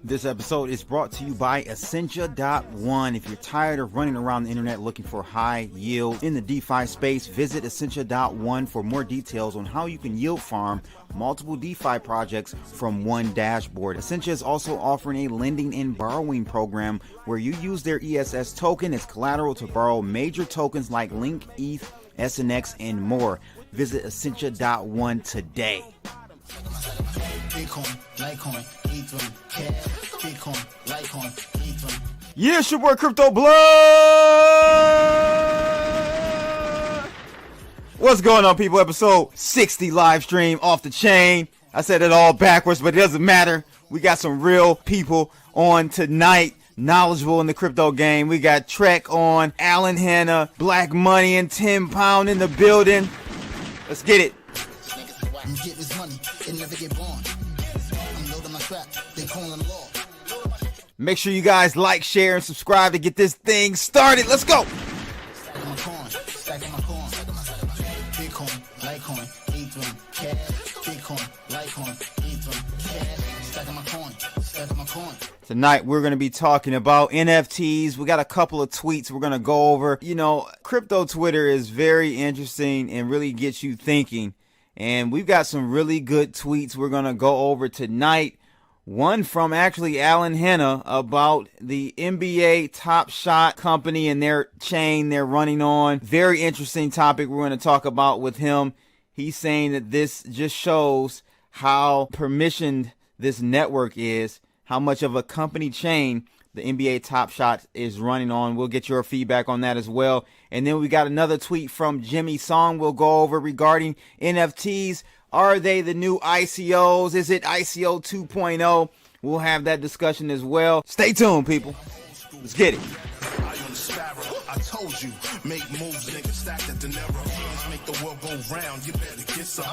This episode is brought to you by Essentia.one. If you're tired of running around the internet looking for high yield in the DeFi space, visit Essentia.one for more details on how you can yield farm multiple DeFi projects from one dashboard. Essentia is also offering a lending and borrowing program where you use their ESS token as collateral to borrow major tokens like Link, ETH, SNX, and more. Visit Essentia.one today. Yeah, it's your boy Crypto Blood. What's going on, people? Episode 60 live stream off the chain. I said it all backwards, but it doesn't matter. We got some real people on tonight, knowledgeable in the crypto game. We got Trekk on, Alan Hena, Black Money, and 10 Pound in the building. Let's get it. I'm getting this money and never get born. I'm loading my trap, they calling law. Make sure you guys like, share, and subscribe to get this thing started. Let's go. Stacking my coin, stacking my coin. Bitcoin, Litecoin, Ethereum, cash. Bitcoin, Litecoin, Ethereum, cash. Stacking my coin, stacking my coin. Tonight, we're going to be talking about NFTs. We got a couple of tweets we're going to go over. You know, crypto Twitter is very interesting and really gets you thinking. And we've got some really good tweets we're going to go over tonight. One from actually Alan Hena about the NBA Top Shot company and their chain they're running on. Very interesting topic we're going to talk about with him. He's saying that this just shows how permissioned this network is, how much of a company chain the NBA Top Shot is running on. We'll get your feedback on that as well. And then we got another tweet from Jimmy Song we'll go over regarding NFTs. Are they the new ICOs? Is it ICO 2.0? We'll have that discussion as well. Stay tuned, people. Let's get it. I told you, make moves, nigga, stack the dinero. Hands make the world go round, you better get some.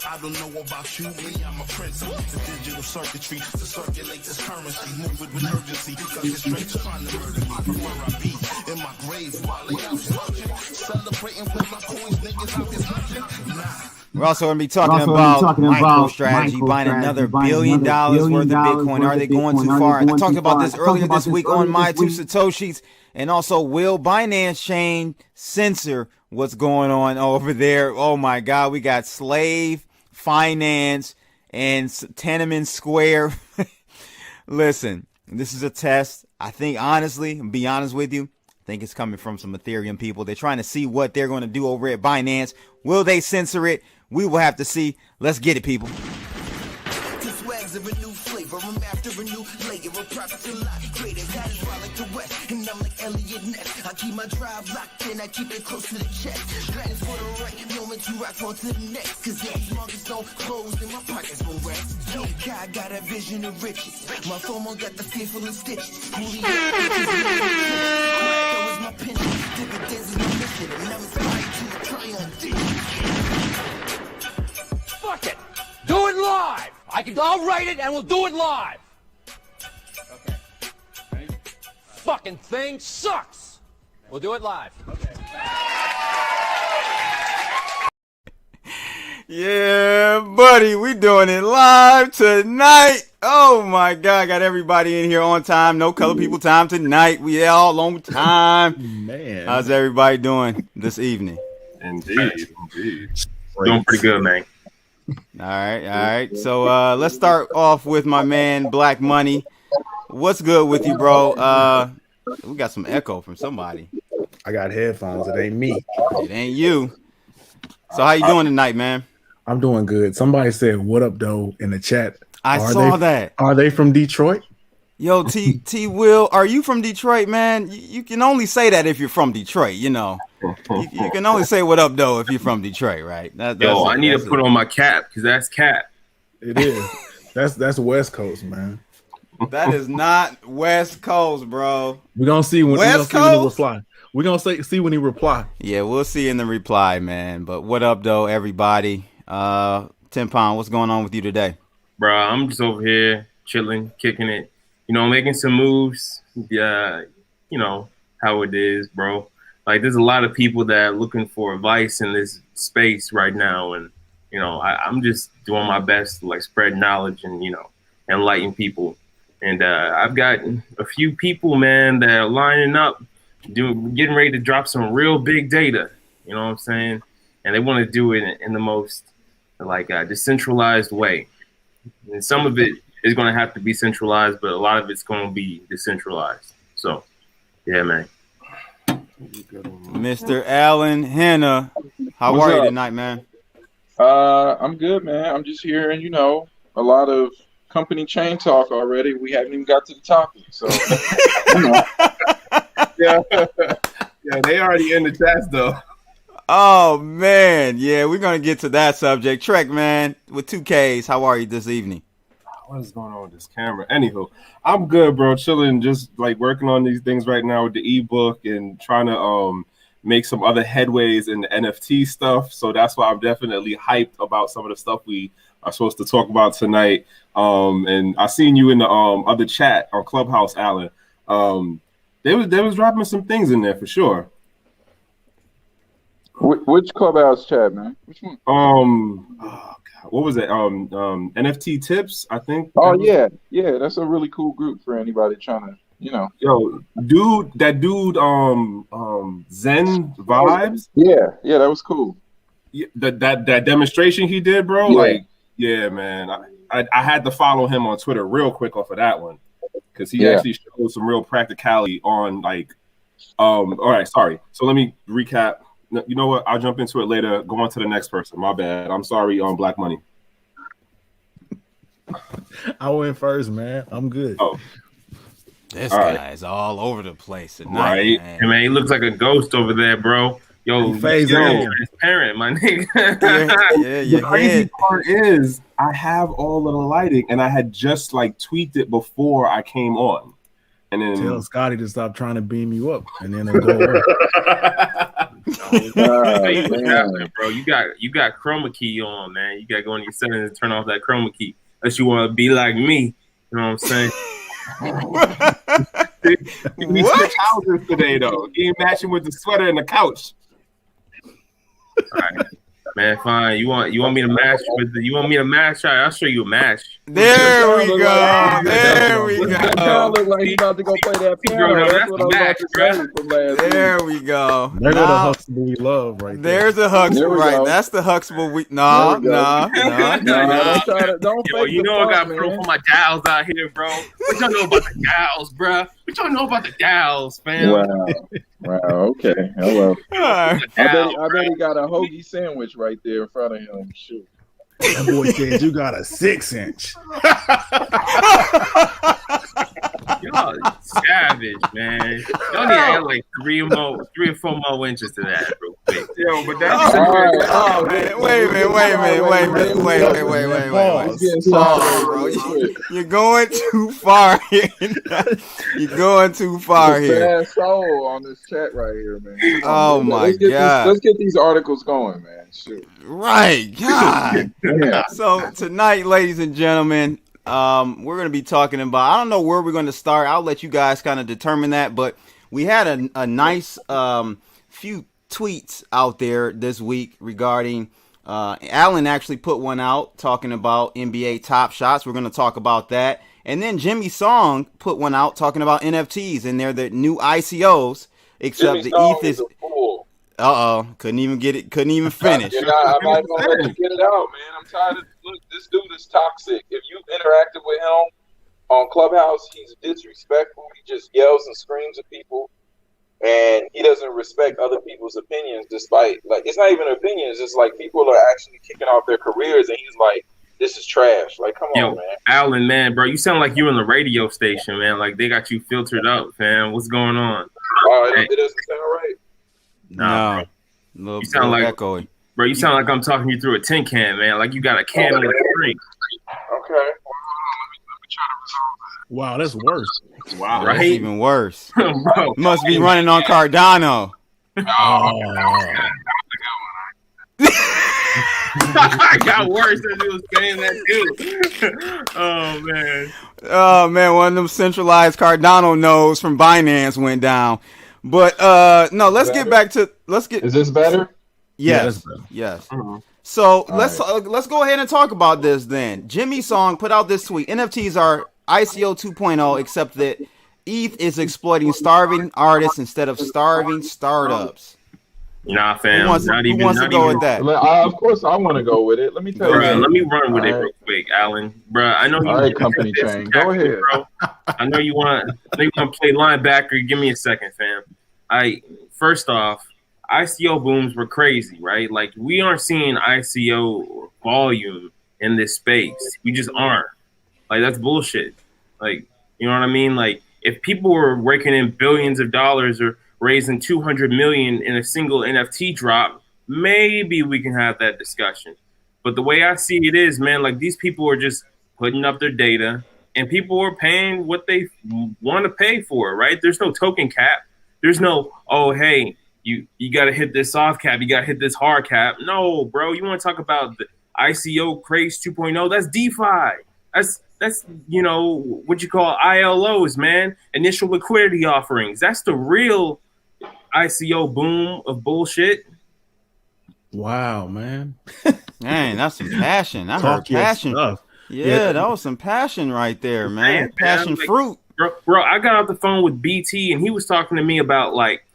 I don't know about you, me, I'm a prince. I'm the digital circuitry to circulate this currency. Move it with urgency, because it's straight trying to murder me from where I be. In my grave, while they out smoking. Celebrating with my coins, niggas out here hunting. Nah. We're also going to be talking about Microstrategy buying another $1 billion worth of Bitcoin. Are they going too far? I talked about this earlier this week on My Two Satoshis. And also, will Binance Chain censor what's going on over there? Oh my God, we got Slave, Finance, and Tenement Square. Listen, this is a test. I think, honestly, be honest with you, I think it's coming from some Ethereum people. They're trying to see what they're going to do over at Binance. Will they censor it? We will have to see. Let's get it, people. Swags of a new flavor. I'm after a new layer of profits a lot greater. That is why I like the West, and I'm like Elliot Ness. I keep my drive locked in, I keep it close to the chest. Strategies for the right moment to rock on to the next. Cause these markets don't close and my pockets won't rest. Yo, God got a vision of riches. My FOMO got the fearful of stitches. Holy that was my pension. Dividends is my mission, and I'm inspired to try on fuck it! Do it live! I'll write it and we'll do it live! Okay. Ready? Fucking thing sucks! We'll do it live. Okay. Yeah, buddy, we doing it live tonight. Oh my God, got everybody in here on time. No color people time tonight. We all on time. Man. How's everybody doing this evening? Indeed. Doing pretty good, man. All right. So let's start off with my man Black Money. What's good with you, bro? We got some echo from somebody. I got headphones. It ain't me. It ain't you. So how you doing tonight, man? I'm doing good. Somebody said, "What up, though?" in the chat. I saw that. Are they from Detroit? Yo, T Will, are you from Detroit, man? You can only say that if you're from Detroit, you know. You can only say what up, though, if you're from Detroit, right? I need to put on my cap, because that's cap. It is. That's West Coast, man. That is not West Coast, bro. We're going to see when he reply. We're going to see when he reply. Yeah, we'll see in the reply, man. But what up, though, everybody? 10 Pound, what's going on with you today? Bro, I'm just over here chilling, kicking it. You know, making some moves. Yeah, you know how it is, bro. Like, there's a lot of people that are looking for advice in this space right now. And I'm just doing my best to like spread knowledge and enlighten people. And I've got a few people, man, that are lining up, getting ready to drop some real big data. You know what I'm saying? And they want to do it in the most like decentralized way. And some of it is going to have to be centralized, but a lot of it's going to be decentralized. So, yeah, man. Mr. Alan Hena, how What's are you up? tonight, man? I'm good, man. I'm just hearing, a lot of company chain talk already. We haven't even got to the topic, so Yeah, yeah, they already in the chats though. Oh man, yeah, we're gonna get to that subject. Trekk, man, with 2Ks, how are you this evening? What is going on with this camera? Anywho, I'm good, bro. Chilling, just like working on these things right now with the ebook and trying to make some other headways in the NFT stuff. So that's why I'm definitely hyped about some of the stuff we are supposed to talk about tonight. And I seen you in the other chat on Clubhouse, Alan. They was dropping some things in there for sure. which clubhouse chat, man? Which one? Oh, God, what was it? NFT tips, I think. Oh yeah, that's a really cool group for anybody trying to, Yo, that dude, Zen Vibes. Yeah, that was cool. Yeah, that demonstration he did, bro. Yeah. Like, yeah, man. I had to follow him on Twitter real quick off of that one because he actually showed some real practicality on like. All right, sorry. So let me recap. You know what? I'll jump into it later. Go on to the next person. My bad. I'm sorry. On Black Money. I went first, man. I'm good. Oh, This All right. guy is all over the place tonight, Right. man. Hey, man, he looks like a ghost over there, bro. Yo, He phased in. transparent, my nigga. Yeah, the your crazy head. part is I have all of the lighting, and I had just like tweaked it before I came on, and then Tell Scotty to stop trying to beam you up, and then it'll go away. Hey, what's man. happening, bro? You got chroma key on, man. You got to go in your settings and turn off that chroma key. Unless you want to be like me. You know what I'm saying? we switched houses today, though. He ain't matching with the sweater and the couch. All right. Man, fine. You want me to match with the? You want me to match? All right, I'll show you a match. There we go. Like- There we That go. look like he's about to go play that piano. Bro, That's that's what I was about to Max, say from last week. There we go. There go the Now, Huxtable we love right there. there's a Huxtable, There we right? go. That's the Huxtable. No, There we go. no. Don't Yo, fake you the know I funk, got man. proof for my gals out here, bro. What y'all know about the gals, bro? What y'all know about the gals, fam? Wow. Okay. Hello. All right. I bet he got a hoagie sandwich right there in front of him. Shoot. That boy said you got a 6-inch. Y'all savage, man. Y'all need to add like 3 or 4 more inches to that real quick. Yo, but that's All right. Oh man, wait a minute. It's getting solid, bro. real quick. You're going too far here. You're going too far It's a here. bad soul on this chat right here, man. Oh my God. Let's get these articles going, man. Shoot. Right, God. Yeah. So tonight, ladies and gentlemen, we're going to be talking about, I don't know where we're going to start. I'll let you guys kind of determine that, but we had a nice few tweets out there this week regarding, Alan actually put one out talking about NBA Top Shots. We're going to talk about that. And then Jimmy Song put one out talking about NFTs, and they're the new ICOs, except the ETH is... couldn't even finish. I'm not gonna let you get it out, man. I'm tired of this dude is toxic. If you interacted with him on Clubhouse, he's disrespectful. He just yells and screams at people, and he doesn't respect other people's opinions. Despite it's not even opinions. It's like people are actually kicking off their careers, and he's like, "This is trash." Like, come on, man. Alan, man, bro, you sound like you're in the radio station, man. Like they got you filtered up, fam. What's going on? It doesn't sound right. Nah, No, You sound like- echoey. bro, you sound like I'm talking you through a tin can, man. Like you got a can on the drink. Okay. Well, let me try to resolve that. Wow, that's worse. wow. Right? That's even worse. Bro, Must be running on Cardano. I got worse as you was saying that too. Oh man. Oh man, one of them centralized Cardano nodes from Binance went down. But no, let's get back to Is this better? Yes, better. yes. Mhm. So All let's go ahead and talk about this then. Jimmy Song put out this tweet. NFTs are ICO 2.0, except that ETH is exploiting starving artists instead of starving startups. Nah, Who fam. wants Not who even. wants to Not go even. with that? Of course, I want to go with it. Let me tell Go you Bruh, ahead. let me something. run with All it right, real quick, Alan. Bruh, I know you. all right, company chain. Go ahead. bro. I know you want. To play linebacker. Give me a second, fam. First off, ICO booms were crazy, right? Like we aren't seeing ICO volume in this space. We just aren't. Like that's bullshit. Like you know what I mean? Like if people were raking in billions of dollars or raising 200 million in a single NFT drop, maybe we can have that discussion. But the way I see it is, man, like these people are just putting up their data and people are paying what they want to pay for, right? There's no token cap. There's no, oh, hey, you got to hit this soft cap. You got to hit this hard cap. No, bro, you want to talk about the ICO craze 2.0? That's DeFi. That's what you call ILOs, man. Initial liquidity offerings. That's the real ICO boom of bullshit. Wow, man. Man, that's some passion. I heard Talk your passion. stuff. Yeah, that was some passion right there, man. Man, Passion like, fruit. Bro, I got off the phone with BT and he was talking to me about like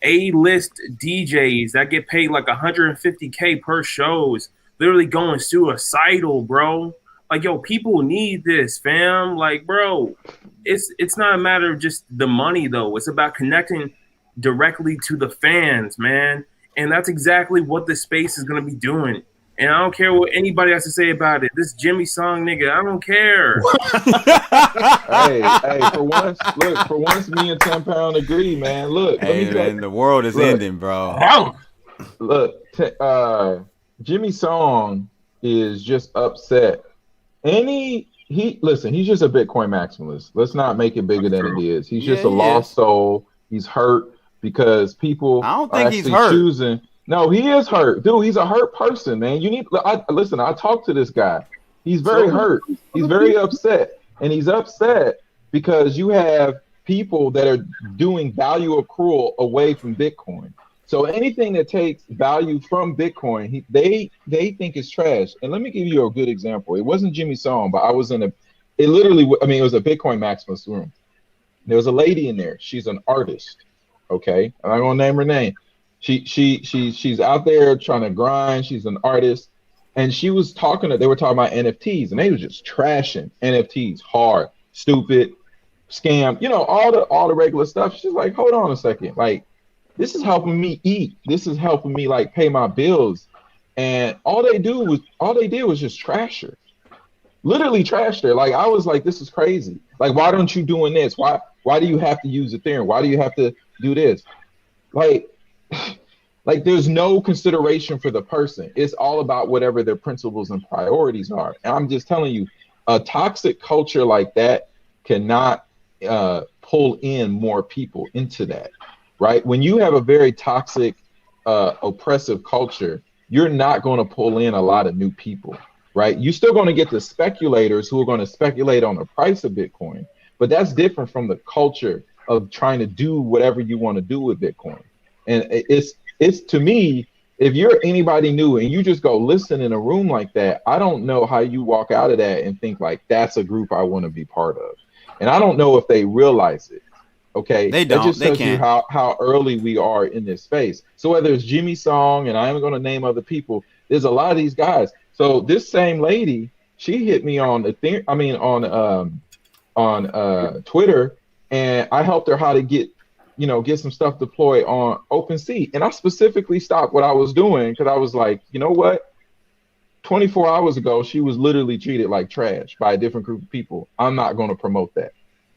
A-list DJs that get paid like 150K per shows, literally going suicidal, bro. Like, yo, people need this, fam. Like, bro, it's not a matter of just the money though. It's about connecting directly to the fans, man. And that's exactly what this space is gonna be doing. And I don't care what anybody has to say about it. This Jimmy Song nigga, I don't care. Hey, for once, me and 10 Pound agree, man. Look, Hey, man, the world is ending, bro. Look, Jimmy Song is just upset. He's just a Bitcoin maximalist. Let's not make it bigger than it is. He's just a lost soul. He's hurt because people I don't are think he's actually hurt. choosing. No, he is hurt, dude. He's a hurt person, man. Listen. I talked to this guy. He's very hurt. He's very upset, and he's upset because you have people that are doing value accrual away from Bitcoin. So anything that takes value from Bitcoin, they think is trash. And let me give you a good example. It wasn't Jimmy Song, but I was it was a Bitcoin maximalist room. There was a lady in there. She's an artist. Okay, I'm not gonna name her name. She's out there trying to grind. She's an artist, and they were talking about NFTs, and they were just trashing NFTs hard, stupid, scam, all the regular stuff. She's like, hold on a second, like this is helping me eat. This is helping me like pay my bills, and all they did was just trash her, literally trashed her. Like I was like, this is crazy. Like why don't you doing this? Why do you have to use Ethereum? Why do you have to do this? Like there's no consideration for the person. It's all about whatever their principles and priorities are. And I'm just telling you, a toxic culture like that cannot pull in more people into that, right? When you have a very toxic, oppressive culture, you're not going to pull in a lot of new people, right? You're still going to get the speculators who are going to speculate on the price of Bitcoin, but that's different from the culture of trying to do whatever you want to do with Bitcoin. And it's to me, if you're anybody new and you just go listen in a room like that, I don't know how you walk out of that and think like that's a group I want to be part of. And I don't know if they realize it. Okay, they don't. That just they tells can't. you how early we are in this space. So whether it's Jimmy Song, and I am going to name other people, there's a lot of these guys. So this same lady, she hit me on Twitter, and I helped her how to get some stuff deployed on OpenSea. And I specifically stopped what I was doing because I was like, you know what? 24 hours ago, she was literally treated like trash by a different group of people. I'm not going to promote that.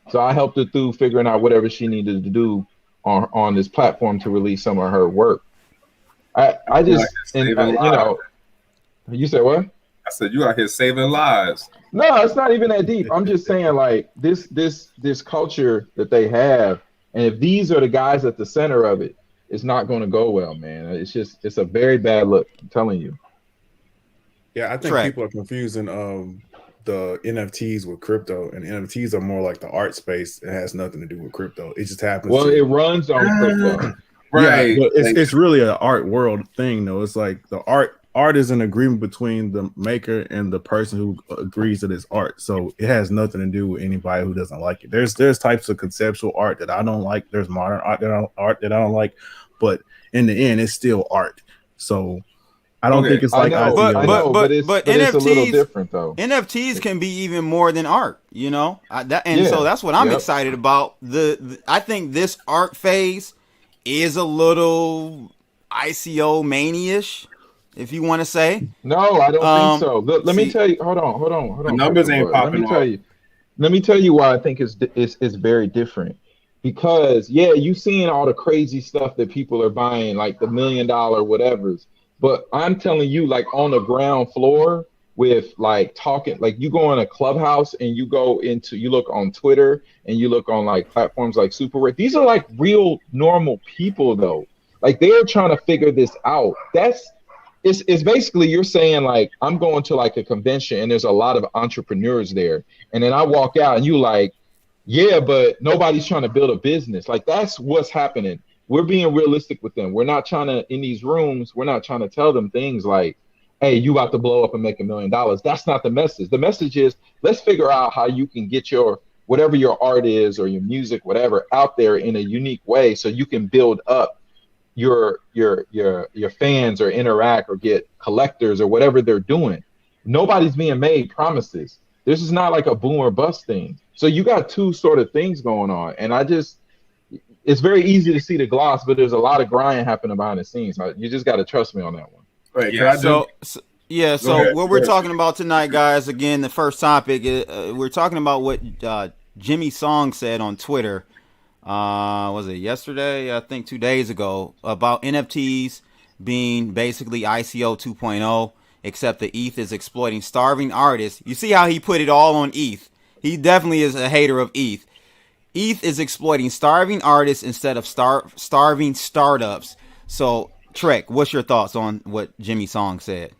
So I helped her through figuring out whatever she needed to do on this platform to release some of her work. You said what? I said you out here saving lives. No, it's not even that deep. I'm just saying like this culture that they have, and if these are the guys at the center of it, it's not going to go well, man. It's a very bad look. I'm telling you. Yeah, I think Trekk. people are confusing the NFTs with crypto, and NFTs are more like the art space. It has nothing to do with crypto. It just happens. Well, it runs on crypto. Right. but Like, it's really an art world thing, though. It's like the art is an agreement between the maker and the person who agrees that it's art. So it has nothing to do with anybody who doesn't like it. There's types of conceptual art that I don't like. There's modern art that I don't like, but in the end, it's still art. So I don't think it's like I know, but it's a little NFTs different though. NFTs can be even more than art, you know. Yeah. So that's what I'm Yep. excited about. I think this art phase is a little ICO mania-ish, if you want to say. No, I don't think so. Let me see- tell you. Hold on. The numbers ain't popping off. Let me tell you why I think it's very different. Because you seeing all the crazy stuff that people are buying, like the $1 million whatevers. But I'm telling you, like on the ground floor with like talking, like you go in a Clubhouse and you look on Twitter and you look on like platforms like Super Rate. These are like real normal people though. Like they're trying to figure this out. It's basically you're saying like I'm going to like a convention and there's a lot of entrepreneurs there, and then I walk out and you like, yeah, but nobody's trying to build a business. Like that's what's happening. We're being realistic with them. We're not trying to in these rooms. We're not trying to tell them things like, hey, you about to blow up and make $1 million. That's not the message. The message is let's figure out how you can get your whatever your art is or your music, whatever, out there in a unique way so you can build up your fans or interact or get collectors or whatever they're doing. Nobody's being made promises. This is not like a boom or bust thing. So you got two sort of things going on. And it's very easy to see the gloss, but there's a lot of grind happening behind the scenes. You just got to trust me on that one. Right. Yeah. So ahead. what we're talking about tonight, guys, again, the first topic, we're talking about what Jimmy Song said on Twitter. Was it yesterday? I think 2 days ago, about NFTs being basically ICO 2.0, except the ETH is exploiting starving artists. You see how he put it all on ETH. He definitely is a hater of ETH. ETH is exploiting starving artists instead of starving startups. So, Trekk, what's your thoughts on what Jimmy Song said?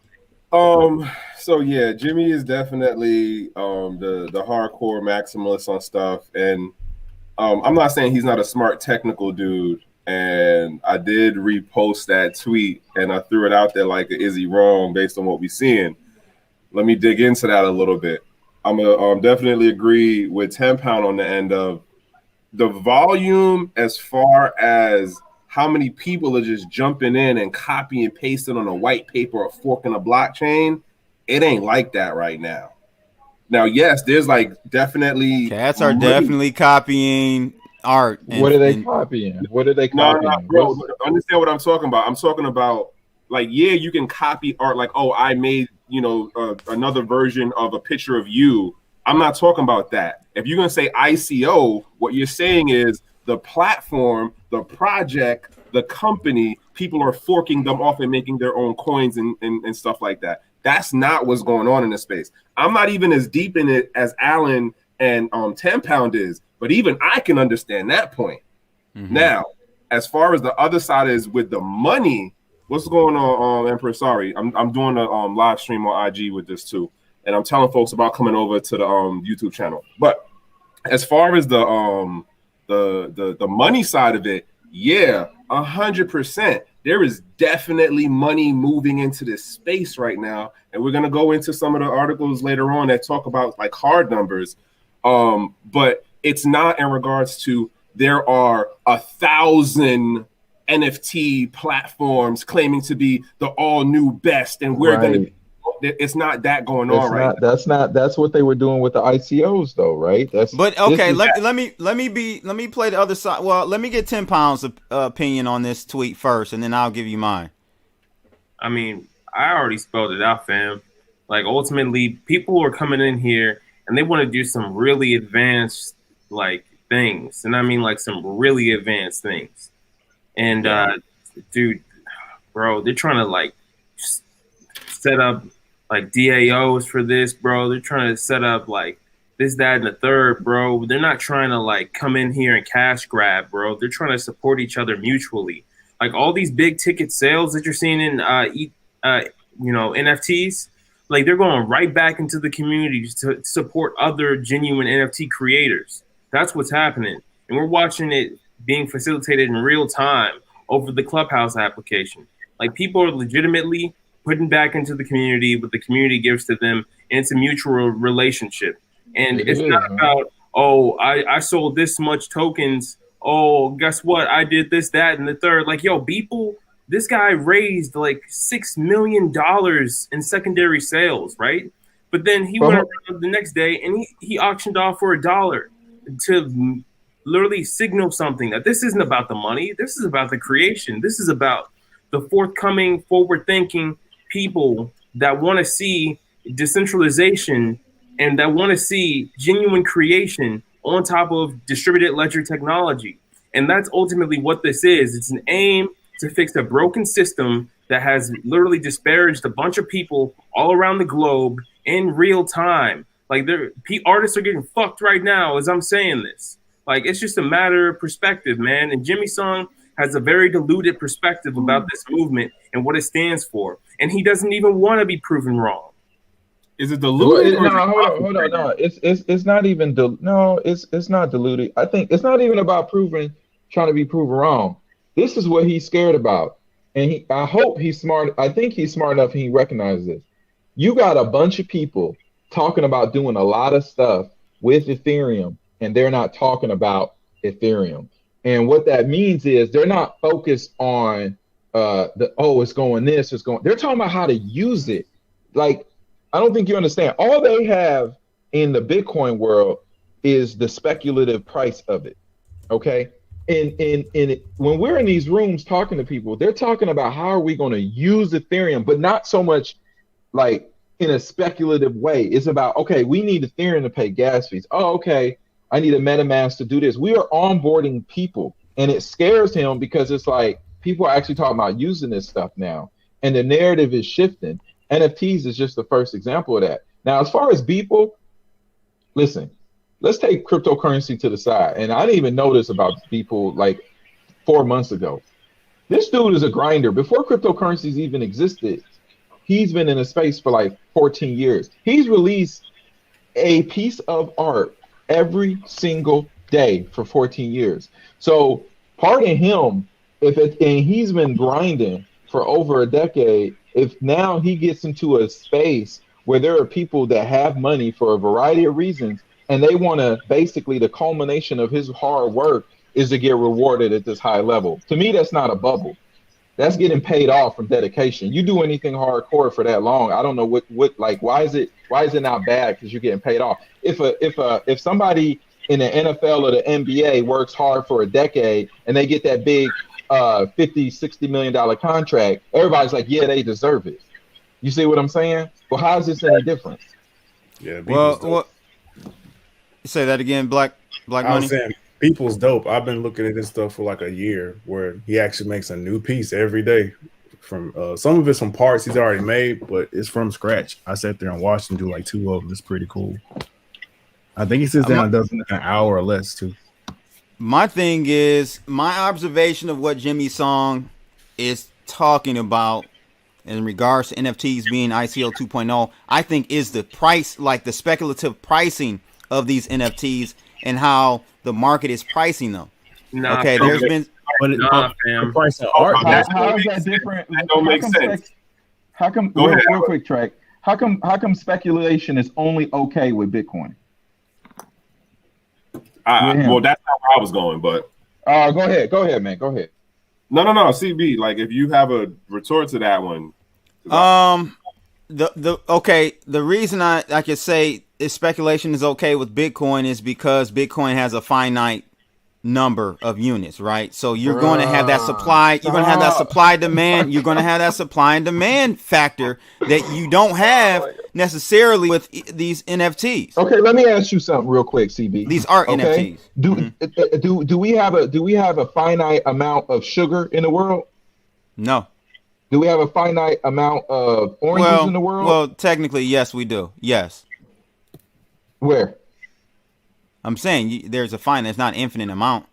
So yeah, Jimmy is definitely the hardcore maximalist on stuff, and I'm not saying he's not a smart technical dude. And I did repost that tweet, and I threw it out there like, is he wrong based on what we're seeing? Let me dig into that a little bit. I'm gonna definitely agree with 10 Pound on the end of the volume as far as how many people are just jumping in and copy and pasting on a white paper or forking a blockchain. It ain't like that right now. Now, yes, there's like definitely cats are definitely copying art. What are they copying? What are they copying? No, bro, understand what I'm talking about. I'm talking about like, yeah, you can copy art like, oh, I made, another version of a picture of you. I'm not talking about that. If you're going to say ICO, what you're saying is the platform, the project, the company, people are forking them off and making their own coins and stuff like that. That's not what's going on in this space. I'm not even as deep in it as Alan and 10 Pound is, but even I can understand that point. Mm-hmm. Now, as far as the other side is with the money, what's going on, Emperor? Sorry, I'm doing a live stream on IG with this too, and I'm telling folks about coming over to the YouTube channel. But as far as the money side of it, yeah, 100%. There is definitely money moving into this space right now, and we're gonna go into some of the articles later on that talk about like hard numbers. But it's not in regards to there are 1,000 NFT platforms claiming to be the all new best, and we're gonna. It's not that going on right now. That's what they were doing with the ICOs though, right? But okay, let me play the other side. Well, let me get 10 Pound's opinion on this tweet first, and then I'll give you mine. I mean, I already spelled it out, fam. Like ultimately, people are coming in here and they want to do some really advanced like things, and I mean like some really advanced things. And dude, bro, they're trying to like set up like DAOs for this, bro. They're trying to set up like this, that, and the third, bro. They're not trying to like come in here and cash grab, bro. They're trying to support each other mutually. Like all these big ticket sales that you're seeing in NFTs, like they're going right back into the community to support other genuine NFT creators. That's what's happening. And we're watching it being facilitated in real time over the Clubhouse application. Like, people are legitimately putting back into the community what the community gives to them, and it's a mutual relationship. And it's not about, oh, I sold this much tokens. Oh, guess what? I did this, that, and the third. Like, yo, people, this guy raised like $6 million in secondary sales, right? But then he went around the next day and he auctioned off for $1 to literally signal something that this isn't about the money. This is about the creation. This is about the forthcoming, forward-thinking people that want to see decentralization and that want to see genuine creation on top of distributed ledger technology. And that's ultimately what this is. It's an aim to fix a broken system that has literally disparaged a bunch of people all around the globe in real time. Like, artists are getting fucked right now as I'm saying this. Like, it's just a matter of perspective, man. And Jimmy Song has a very diluted perspective about this movement and what it stands for. And he doesn't even want to be proven wrong. Is it diluted? No, hold on. No, it's not even it's not diluted. I think it's not even about trying to be proven wrong. This is what he's scared about. And I hope he's smart. I think he's smart enough and he recognizes this. You got a bunch of people talking about doing a lot of stuff with Ethereum, and they're not talking about Ethereum. And what that means is they're not focused on it's going this, it's going. They're talking about how to use it. Like, I don't think you understand. All they have in the Bitcoin world is the speculative price of it. Okay. And when we're in these rooms talking to people, they're talking about how are we going to use Ethereum, but not so much like in a speculative way. It's about, okay, we need Ethereum to pay gas fees. Oh, okay, I need a MetaMask to do this. We are onboarding people, and it scares him because it's like people are actually talking about using this stuff now, and the narrative is shifting. NFTs is just the first example of that. Now, as far as people, listen, let's take cryptocurrency to the side. And I didn't even know this about people like 4 months ago. This dude is a grinder. Before cryptocurrencies even existed, he's been in the space for like 14 years. He's released a piece of art every single day for 14 years. So pardon him, and he's been grinding for over a decade. If now he gets into a space where there are people that have money for a variety of reasons, and they want to basically, the culmination of his hard work is to get rewarded at this high level. To me, that's not a bubble. That's getting paid off from dedication. You do anything hardcore for that long, I don't know what like, why is it not bad because you're getting paid off? If somebody in the NFL or the NBA works hard for a decade and they get that big $50-60 million contract, everybody's like, yeah, they deserve it. You see what I'm saying? Well, how is this any different? Yeah. Well, say that again, Black I Money. was saying, people's dope. I've been looking at this stuff for like a year, where he actually makes a new piece every day. From some of it's from parts he's already made, but it's from scratch. I sat there and watched him do like 2 of them. It's pretty cool. I think he sits down and does it in an hour or less too. My thing is, my observation of what Jimmy Song is talking about in regards to NFTs being ICO 2.0, I think is the price, like the speculative pricing of these NFTs and how the market is pricing them. Nah, okay, there's been the price of art. How is that different? That don't make sense. How come? Real quick, Trekk. How come speculation is only okay with Bitcoin? Well, that's how I was going, but go ahead, man. Go ahead. No, CB. Like, if you have a retort to that one, the reason I could say speculation is okay with Bitcoin is because Bitcoin has a finite number of units, right? So you're going to have that supply. You're going to have that supply demand. You're going to have that supply and demand factor that you don't have necessarily with these NFTs. Okay, let me ask you something real quick, CB. These are NFTs. Do we have a finite amount of sugar in the world? No. Do we have a finite amount of oranges in the world? Well, technically, yes, we do. Yes. Where? I'm saying there's a finite. It's not an infinite amount.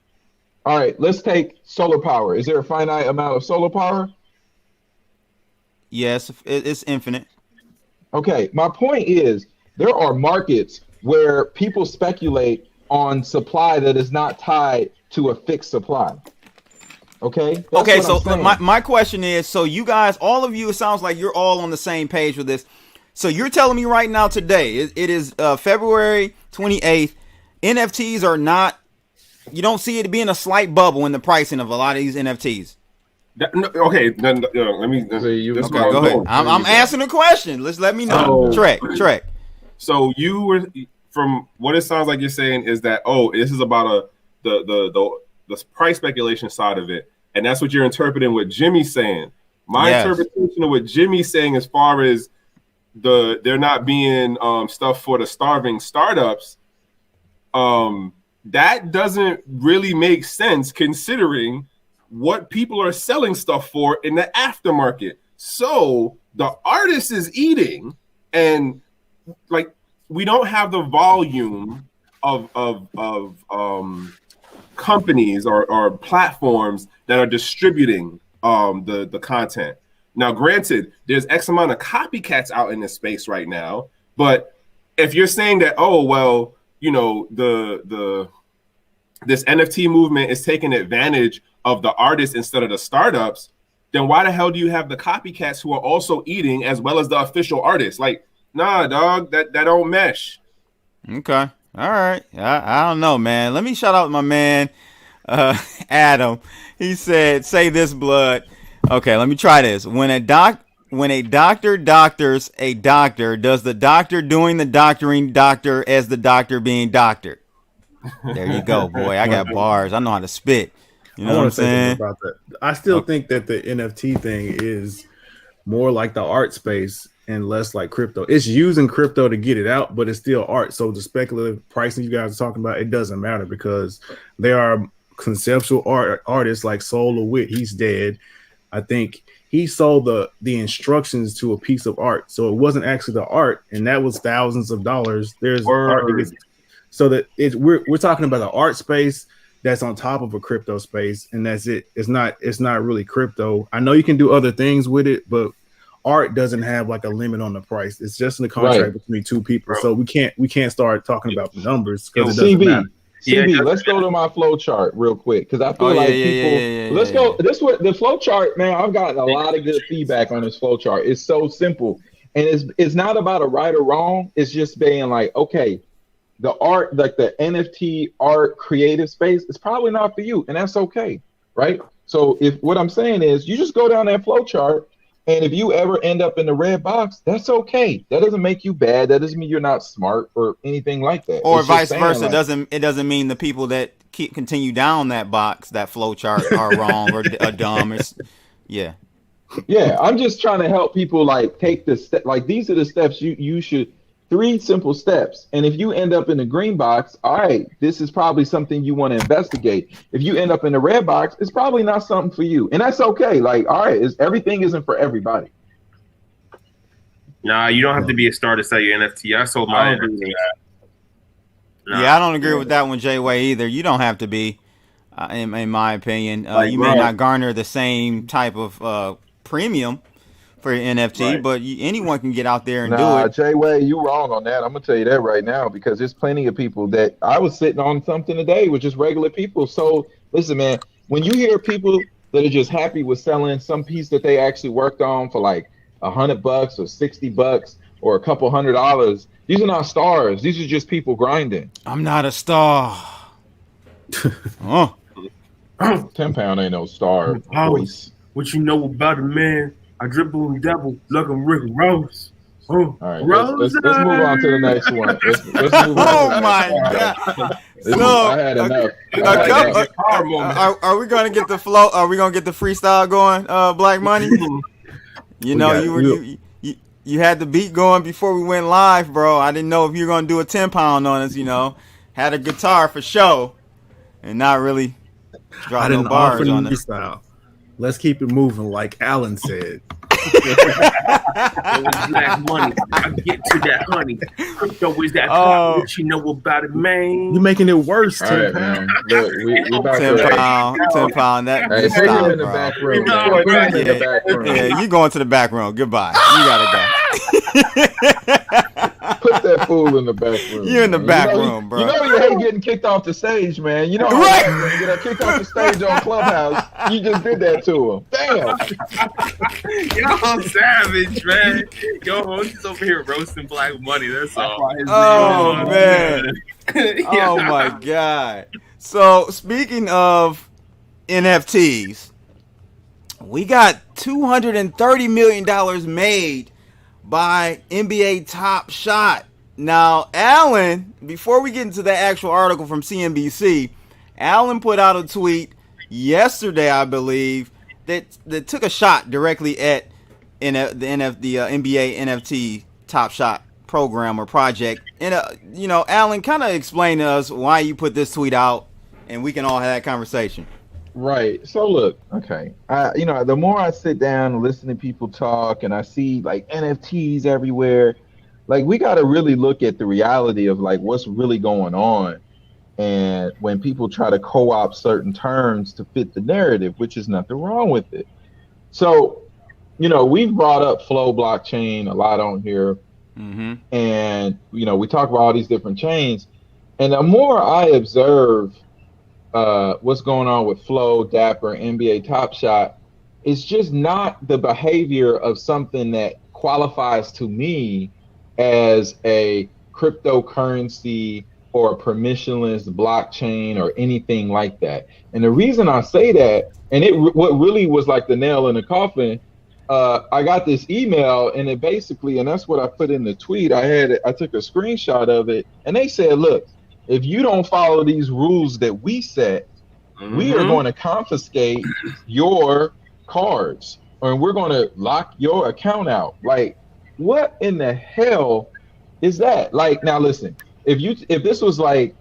All right, let's take solar power. Is there a finite amount of solar power? Yes, it's infinite. Okay, my point is there are markets where people speculate on supply that is not tied to a fixed supply. Okay. That's Okay, what so I'm saying. my question is, so you guys, all of you, it sounds like you're all on the same page with this. So you're telling me right now today, it is February 28th, NFTs are not, you don't see it being a slight bubble in the pricing of a lot of these NFTs. Okay, then let me. So you- this Okay, is where Go I'm ahead. going. I'm answering the question. Let me know. So- Trekk. So you were, from what it sounds like you're saying is that, oh, this is about the price speculation side of it, and that's what you're interpreting what Jimmy's saying. My Yes. interpretation of what Jimmy's saying, as far as they're not being stuff for the starving startups, that doesn't really make sense considering what people are selling stuff for in the aftermarket. So the artist is eating, and like, we don't have the volume of companies or platforms that are distributing the content. Now, granted, there's X amount of copycats out in this space right now, but if you're saying that, oh well, you know, this NFT movement is taking advantage of the artists instead of the startups, then why the hell do you have the copycats who are also eating as well as the official artists? Like, nah, dog, that don't mesh. Okay. All right. I don't know, man. Let me shout out my man, Adam. He said, say this, blood. Okay, let me try this. When a doctor doctors a doctor, does the doctor doing the doctoring doctor as the doctor being doctored? There you go, boy. I got bars. I know how to spit. You know I what I'm want to say something saying? about that. I still think that the NFT thing is more like the art space and less like crypto. It's using crypto to get it out, but it's still art. So the speculative pricing you guys are talking about, it doesn't matter because there are conceptual artists like Soul of Wit. He's dead. I think he sold the instructions to a piece of art. So it wasn't actually the art, and that was thousands of dollars. There's art that gets, so that we're talking about the art space that's on top of a crypto space, and that's it. It's not really crypto. I know you can do other things with it, but art doesn't have like a limit on the price. It's just in the contract between two people. So we can't start talking about numbers because it doesn't matter. CB, let's go to my flow chart real quick because I feel let's go. This what the flow chart, man. I've gotten a lot of good feedback on this flow chart. It's so simple, and it's not about a right or wrong. It's just being like, okay, the art, like the NFT art creative space, is probably not for you, and that's okay, right? So if what I'm saying is, you just go down that flow chart. And if you ever end up in the red box, that's okay. That doesn't make you bad. That doesn't mean you're not smart or anything like that. Or It's vice just versa. saying, It doesn't mean the people that continue down that box, that flow chart, are wrong or dumb. Yeah, I'm just trying to help people like take the step. Like, these are the steps you should. 3 simple steps. And if you end up in the green box, all right, this is probably something you want to investigate. If you end up in the red box, it's probably not something for you. And that's okay. Like, all right, everything isn't for everybody. Nah, you don't have to be a star to sell your NFT. I sold my NFT. Yeah, I don't agree with that one, Jay Way, either. You don't have to be, in my opinion. You may not garner the same type of premium for your NFT, but anyone can get out there and do it. Jay Way, you wrong on that. I'm gonna tell you that right now, because there's plenty of people that I was sitting on something today with just regular people. So listen, man, when you hear people that are just happy with selling some piece that they actually worked on for like $100 or $60 or a couple $100, these are not stars. These are just people grinding. I'm not a star. 10 pound ain't no star. Voice. What you know about a man? I dribble and double like I'm Rick Rose. All right, let's move on to the next one. Let's move on. Oh my God! I had enough. Are we gonna get the flow? Are we gonna get the freestyle going? Black Money. You know, you had the beat going before we went live, bro. I didn't know if you were gonna do a 10 pound on us. You know, had a guitar for show, and not really drop no bars on us. Freestyle. Let's keep it moving, like Alan said. Black money, I get to that honey. Crypto is that what you know about it, man. You're making it worse. All right, man. Look, we about 10 pound. That hey, take him in the back room. Yeah, you going to the back room. Goodbye. You gotta go. Put that fool cool in the back room. You're in the man. back You know, room, bro. You know you hate getting kicked off the stage, man. You know how Right. when you get kicked off the stage on Clubhouse, you just did that to him. Damn. Yo, savage, man. Yo, he's over here roasting Black Money. That's all. Oh, man. Oh my God. So speaking of NFTs, we got $230 million made by NBA Top Shot. Now, Alan, before we get into the actual article from CNBC, Alan put out a tweet yesterday, I believe, that took a shot directly at the NBA NFT Top Shot program or project. And, Alan, kind of explain to us why you put this tweet out, and we can all have that conversation. Right. So look, okay. The more I sit down and listen to people talk and I see like NFTs everywhere, like we got to really look at the reality of like what's really going on. And when people try to co-opt certain terms to fit the narrative, which is nothing wrong with it. So, we've brought up Flow blockchain a lot on here. Mm-hmm. And, we talk about all these different chains. And the more I observe what's going on with Flow, Dapper, NBA Top Shot, it's just not the behavior of something that qualifies to me as a cryptocurrency or a permissionless blockchain or anything like that. And the reason I say that, and what really was like the nail in the coffin, I got this email and it basically, and that's what I put in the tweet. I took a screenshot of it and they said, look, if you don't follow these rules that we set, we are going to confiscate your cards or we're going to lock your account out. Like, what in the hell is that? Like, now listen, if this was like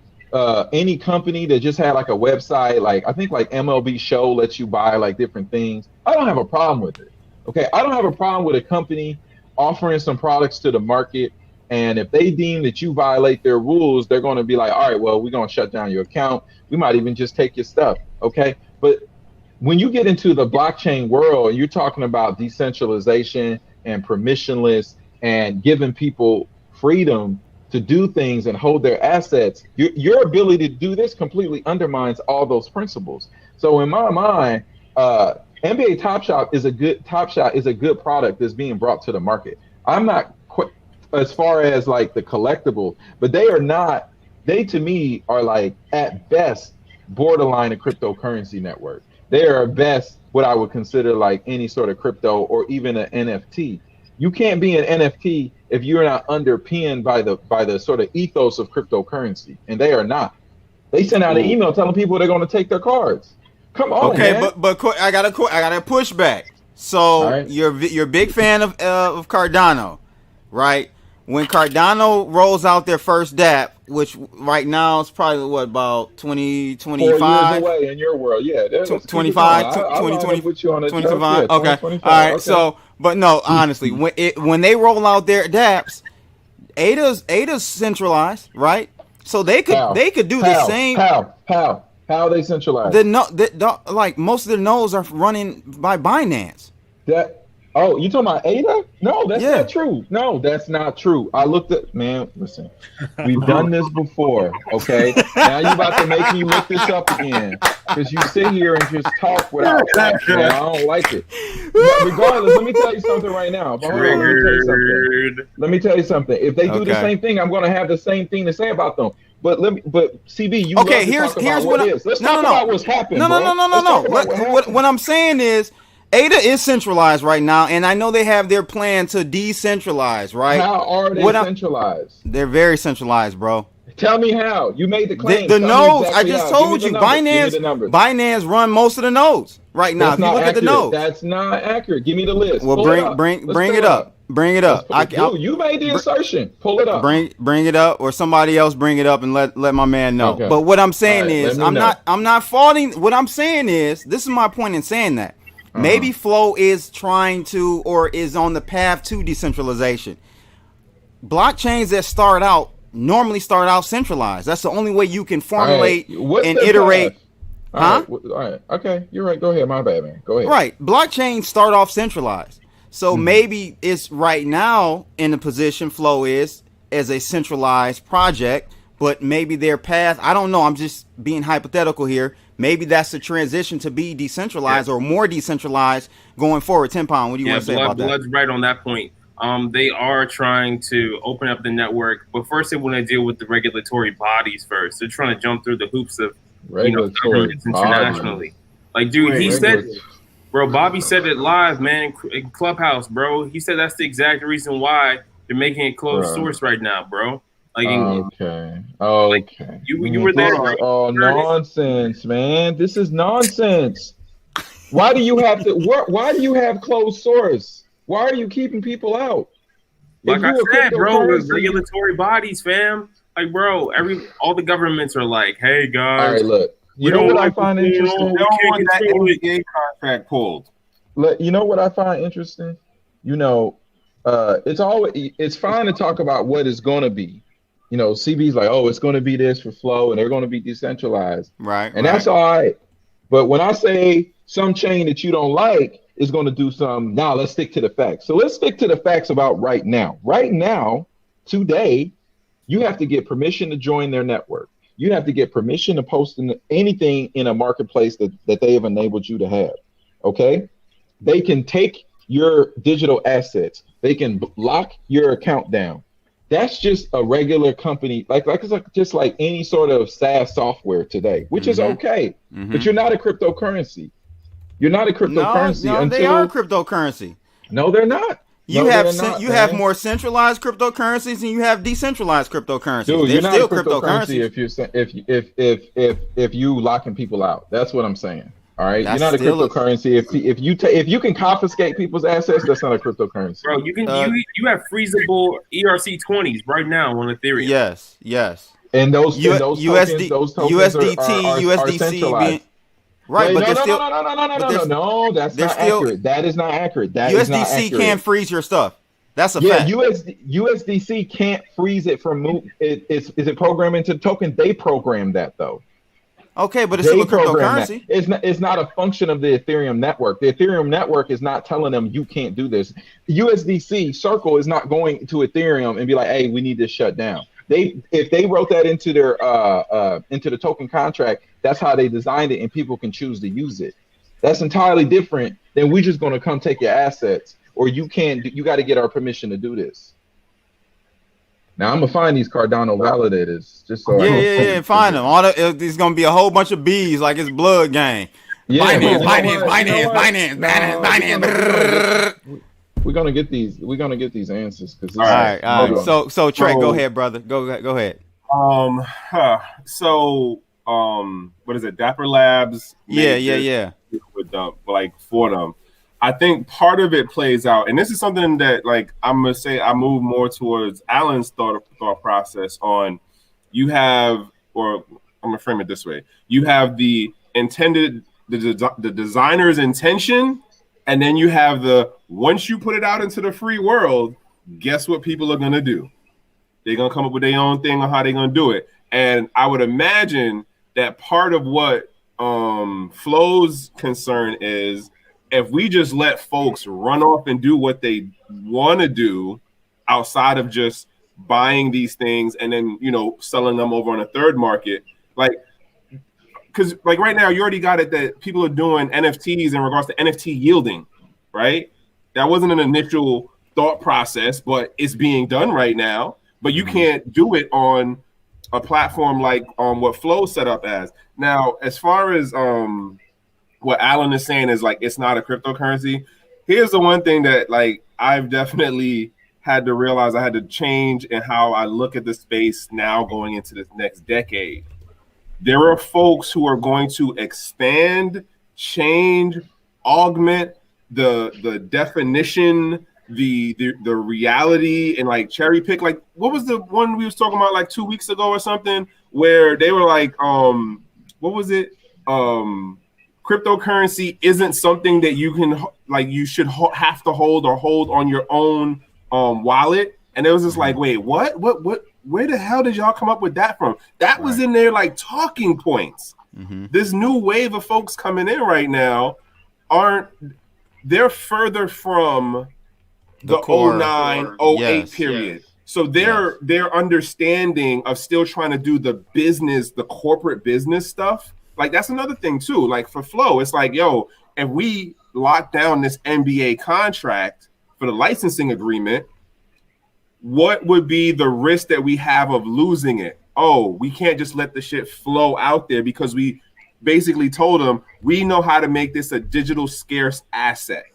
any company that just had like a website, like I think like MLB Show lets you buy like different things, I don't have a problem with it. Okay, I don't have a problem with a company offering some products to the market. And if they deem that you violate their rules, they're going to be like, all right, well, we're going to shut down your account. We might even just take your stuff. Okay. But when you get into the blockchain world, you're talking about decentralization and permissionless and giving people freedom to do things and hold their assets. Your ability to do this completely undermines all those principles. So in my mind, NBA Top Shot is a good product that's being brought to the market. I'm not as far as like the collectible, but they to me are like at best borderline a cryptocurrency network. They are at best what I would consider like any sort of crypto or even an NFT. You can't be an NFT if you're not underpinned by the sort of ethos of cryptocurrency, and they are not. They send out an email telling people they're going to take their cards. Come on, okay, man. but I got a pushback. So right. You're a big fan of Cardano, right? When Cardano rolls out their first DApp, which right now is probably what, about 2025? 4 years away in your world, yeah. 25, 2025. Okay, all right. Okay. So, but no, honestly, when they roll out their DApps, ADA's centralized, right? So they could do the same. How are they centralized? Like most of the nodes are running by Binance. Oh, you talking about ADA? No, that's not true. No, that's not true. I looked at, man, listen, we've done this before, okay? Now you about to make me look this up again because you sit here and just talk without facts, man. I don't like it. But regardless, let me tell you something right now. Let me tell you something. If they do the same thing, I'm going to have the same thing to say about them. But CB, you okay? Here's what it is. Let's talk about what's happened. No. What I'm saying is, ADA is centralized right now, and I know they have their plan to decentralize, right? How are they centralized? They're very centralized, bro. Tell me how. You made the claim. The nodes, I just told you, Binance run most of the nodes right now. If you look at the nodes. That's not accurate. Give me the list. Well, bring it up. Bring it up. You made the assertion. Pull it up. Bring it up, or somebody else bring it up and let my man know. Okay. But what I'm saying is, I'm not faulting. What I'm saying is, this is my point in saying that. Maybe Flow is trying to, or is on the path to decentralization. Blockchains that normally start out centralized. That's the only way you can formulate and iterate. All right. Okay. You're right. Go ahead. My bad, man. Go ahead. Right. Blockchains start off centralized. So maybe it's right now in the position Flow is as a centralized project, but maybe their path, I don't know, I'm just being hypothetical here. Maybe that's the transition to be decentralized or more decentralized going forward. 10 Pound, what do you want to say about that? Blood's right on that point. They are trying to open up the network, but first they want to deal with the regulatory bodies first. They're trying to jump through the hoops of governments internationally. Like, dude, he said, bro, Bobby said it live, man, in Clubhouse, bro. He said that's the exact reason why they're making it closed source right now, bro. Like, okay. You were there, bro. Oh, nonsense, man. This is nonsense. Why do you have to? Why do you have closed source? Why are you keeping people out? Like I said, bro, with regulatory bodies, fam. Like, bro, all the governments are like, hey, guys. All right, look. You know what I find interesting? They don't want that NBA contract pulled. You know what I find interesting? It's fine to talk about what it's going to be. CB's like, oh, it's going to be this for Flow, and they're going to be decentralized. Right. And that's all right. But when I say some chain that you don't like is going to do some, now let's stick to the facts. So let's stick to the facts about right now. Right now, today, you have to get permission to join their network. You have to get permission to post anything in a marketplace that they have enabled you to have. Okay? They can take your digital assets. They can lock your account down. That's just a regular company, just like any sort of SaaS software today, which is okay. But you're not a cryptocurrency. You're not a cryptocurrency. No, they are a cryptocurrency. No, they're not. You have more centralized cryptocurrencies and you have decentralized cryptocurrencies. Dude, you're not still a cryptocurrency if you locking people out. That's what I'm saying. All right, you're not a cryptocurrency. If you can confiscate people's assets, that's not a cryptocurrency. Bro, you can you have freezable ERC20s right now on Ethereum. Yes. And those tokens USDT, USDC being right, but no, that's not accurate. That is not accurate. USDC can't freeze your stuff. That's a fact. USDC can't freeze it from move. Is it programmed into the token? They program that though. Okay, but it's still a cryptocurrency. It's not a function of the Ethereum network. The Ethereum network is not telling them you can't do this. USDC Circle is not going to Ethereum and be like, hey, we need this shut down. If they wrote that into their into the token contract, that's how they designed it, and people can choose to use it. That's entirely different than we're just going to come take your assets, or you got to get our permission to do this. Now I'm gonna find these Cardano validators just so find them. There's gonna be a whole bunch of bees like it's Blood Gang. Binance. We're gonna get these answers because all right. So Trekk, go ahead, brother. Go ahead. What is it? Dapper Labs. Yeah. With them, for them. I think part of it plays out, and this is something that, I'm gonna say, I move more towards Alan's thought process on. You have, or I'm gonna frame it this way: you have the designer's intention, and then you have once you put it out into the free world, guess what people are gonna do? They're gonna come up with their own thing on how they're gonna do it, and I would imagine that part of what Flow's concern is, if we just let folks run off and do what they want to do outside of just buying these things and then, selling them over on a third market, because right now you already got it that people are doing NFTs in regards to NFT yielding, right? That wasn't an initial thought process, but it's being done right now. But you can't do it on a platform like what Flow set up as. Now, as far as what Alan is saying is it's not a cryptocurrency. Here's the one thing that I've definitely had to realize I had to change in how I look at the space now going into this next decade. There are folks who are going to expand, change, augment the definition, the reality, and cherry pick. What was the one we was talking about 2 weeks ago or something, where they were what was it? Cryptocurrency isn't something that you can you should have to hold on your own wallet. And it was just wait, what? Where the hell did y'all come up with that from? That was in their talking points. This new wave of folks coming in right now they're further from the core. 09, 08 period. So their understanding of still trying to do the business, the corporate business stuff, like that's another thing too. Like for Flow, it's like, yo, if we lock down this NBA contract for the licensing agreement, what would be the risk that we have of losing it? Oh, we can't just let the shit flow out there because we basically told them we know how to make this a digital scarce asset.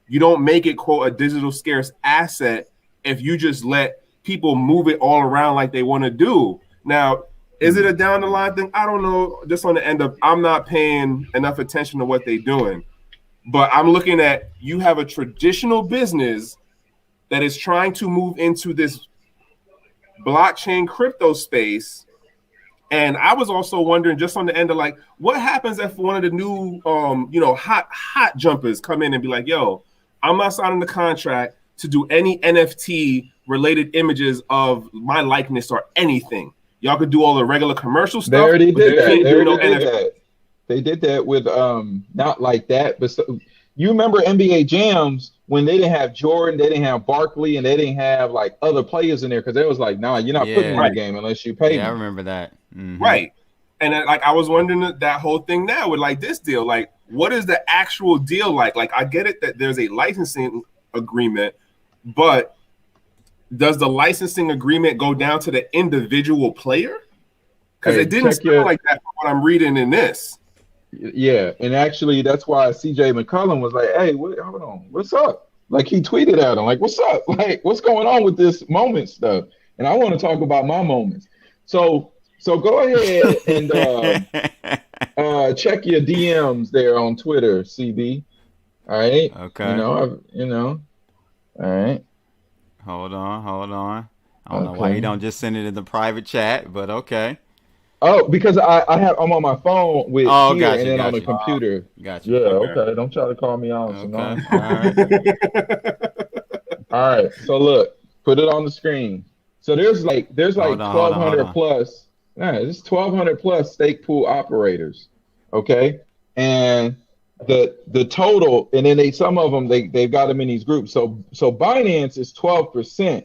You don't make it, quote, a digital scarce asset if you just let people move it all around like they want to do. Now, is it a down the line thing? I don't know. Just on the end of, I'm not paying enough attention to what they're doing. But I'm looking at, you have a traditional business that is trying to move into this blockchain crypto space. And I was also wondering, just on the end of like, what happens if one of the new, hot jumpers come in and be like, yo, I'm not signing the contract to do any NFT related images of my likeness or anything. Y'all could do all the regular commercial stuff. They already did that. They They already did that. They did that with not like that, but you remember NBA Jams when they didn't have Jordan, they didn't have Barkley, and they didn't have like other players in there because they was like, nah, you're not putting in the game unless you pay me. Yeah, I remember that. Mm-hmm. Right. And like I was wondering that whole thing now with like this deal, like what is the actual deal like? Like I get it that there's a licensing agreement, but does the licensing agreement go down to the individual player? Because it didn't sound like that from what I'm reading in this. Yeah, and actually that's why CJ McCollum was like, hey, hold on, what's up? Like he tweeted at him, like, what's up? Like, what's going on with this moment stuff? And I want to talk about my moments. So go ahead and check your DMs there on Twitter, CB. All right. Okay. All right. Hold on. I don't know why you don't just send it in the private chat, but okay. Oh, because I'm on my phone with gotcha, and then on the computer. Gotcha. Yeah, okay. Don't try to call me out. Okay. All right. All right. So look, put it on the screen. So there's like 1,200 plus. Yeah, there's 1,200 plus stake pool operators. Okay, and the total, and then some of them they've got them in these groups. So Binance is 12%.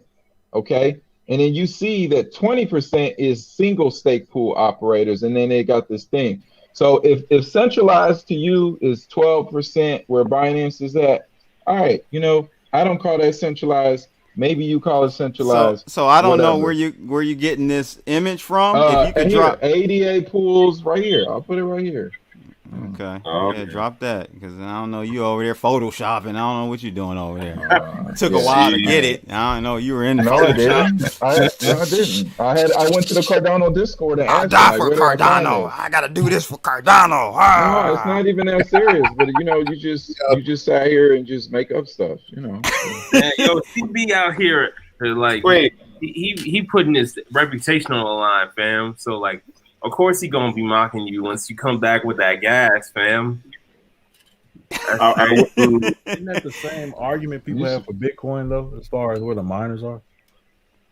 Okay. And then you see that 20% is single stake pool operators, and then they got this thing. So if centralized to you is 12% where Binance is at, all right, I don't call that centralized. Maybe you call it centralized. So I don't know where you getting this image from. If you could drop ADA pools right here. I'll put it right here. Okay. Yeah, drop that because I don't know you over there photoshopping. I don't know what you're doing over there. It took a while to get it. I don't know you were in Photoshop. I didn't. I went to the Cardano Discord and I die for Cardano. I gotta do this for Cardano. No, it's not even that serious. But you just sat here and just make up stuff. Yeah, yo, CB out here like he putting his reputation on the line, fam. So like. Of course he gonna be mocking you once you come back with that gas, fam. Isn't that the same argument people have for Bitcoin though, as far as where the miners are?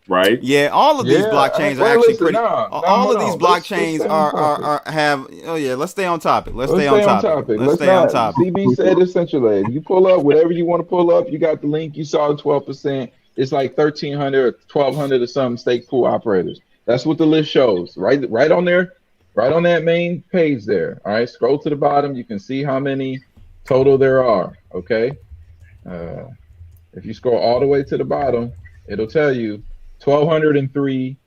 Right. Yeah, all of these blockchains are actually pretty. All of these blockchains are have. Oh yeah, let's stay on topic. Let's stay on topic. CB said essentially, you pull up whatever you want to pull up. You got the link. You saw 12%. It's like 1,300 or 1,200 or something stake pool operators. That's what the list shows. Right on there, right on that main page there. All right, scroll to the bottom. You can see how many total there are. Okay. If you scroll all the way to the bottom, it'll tell you 1,203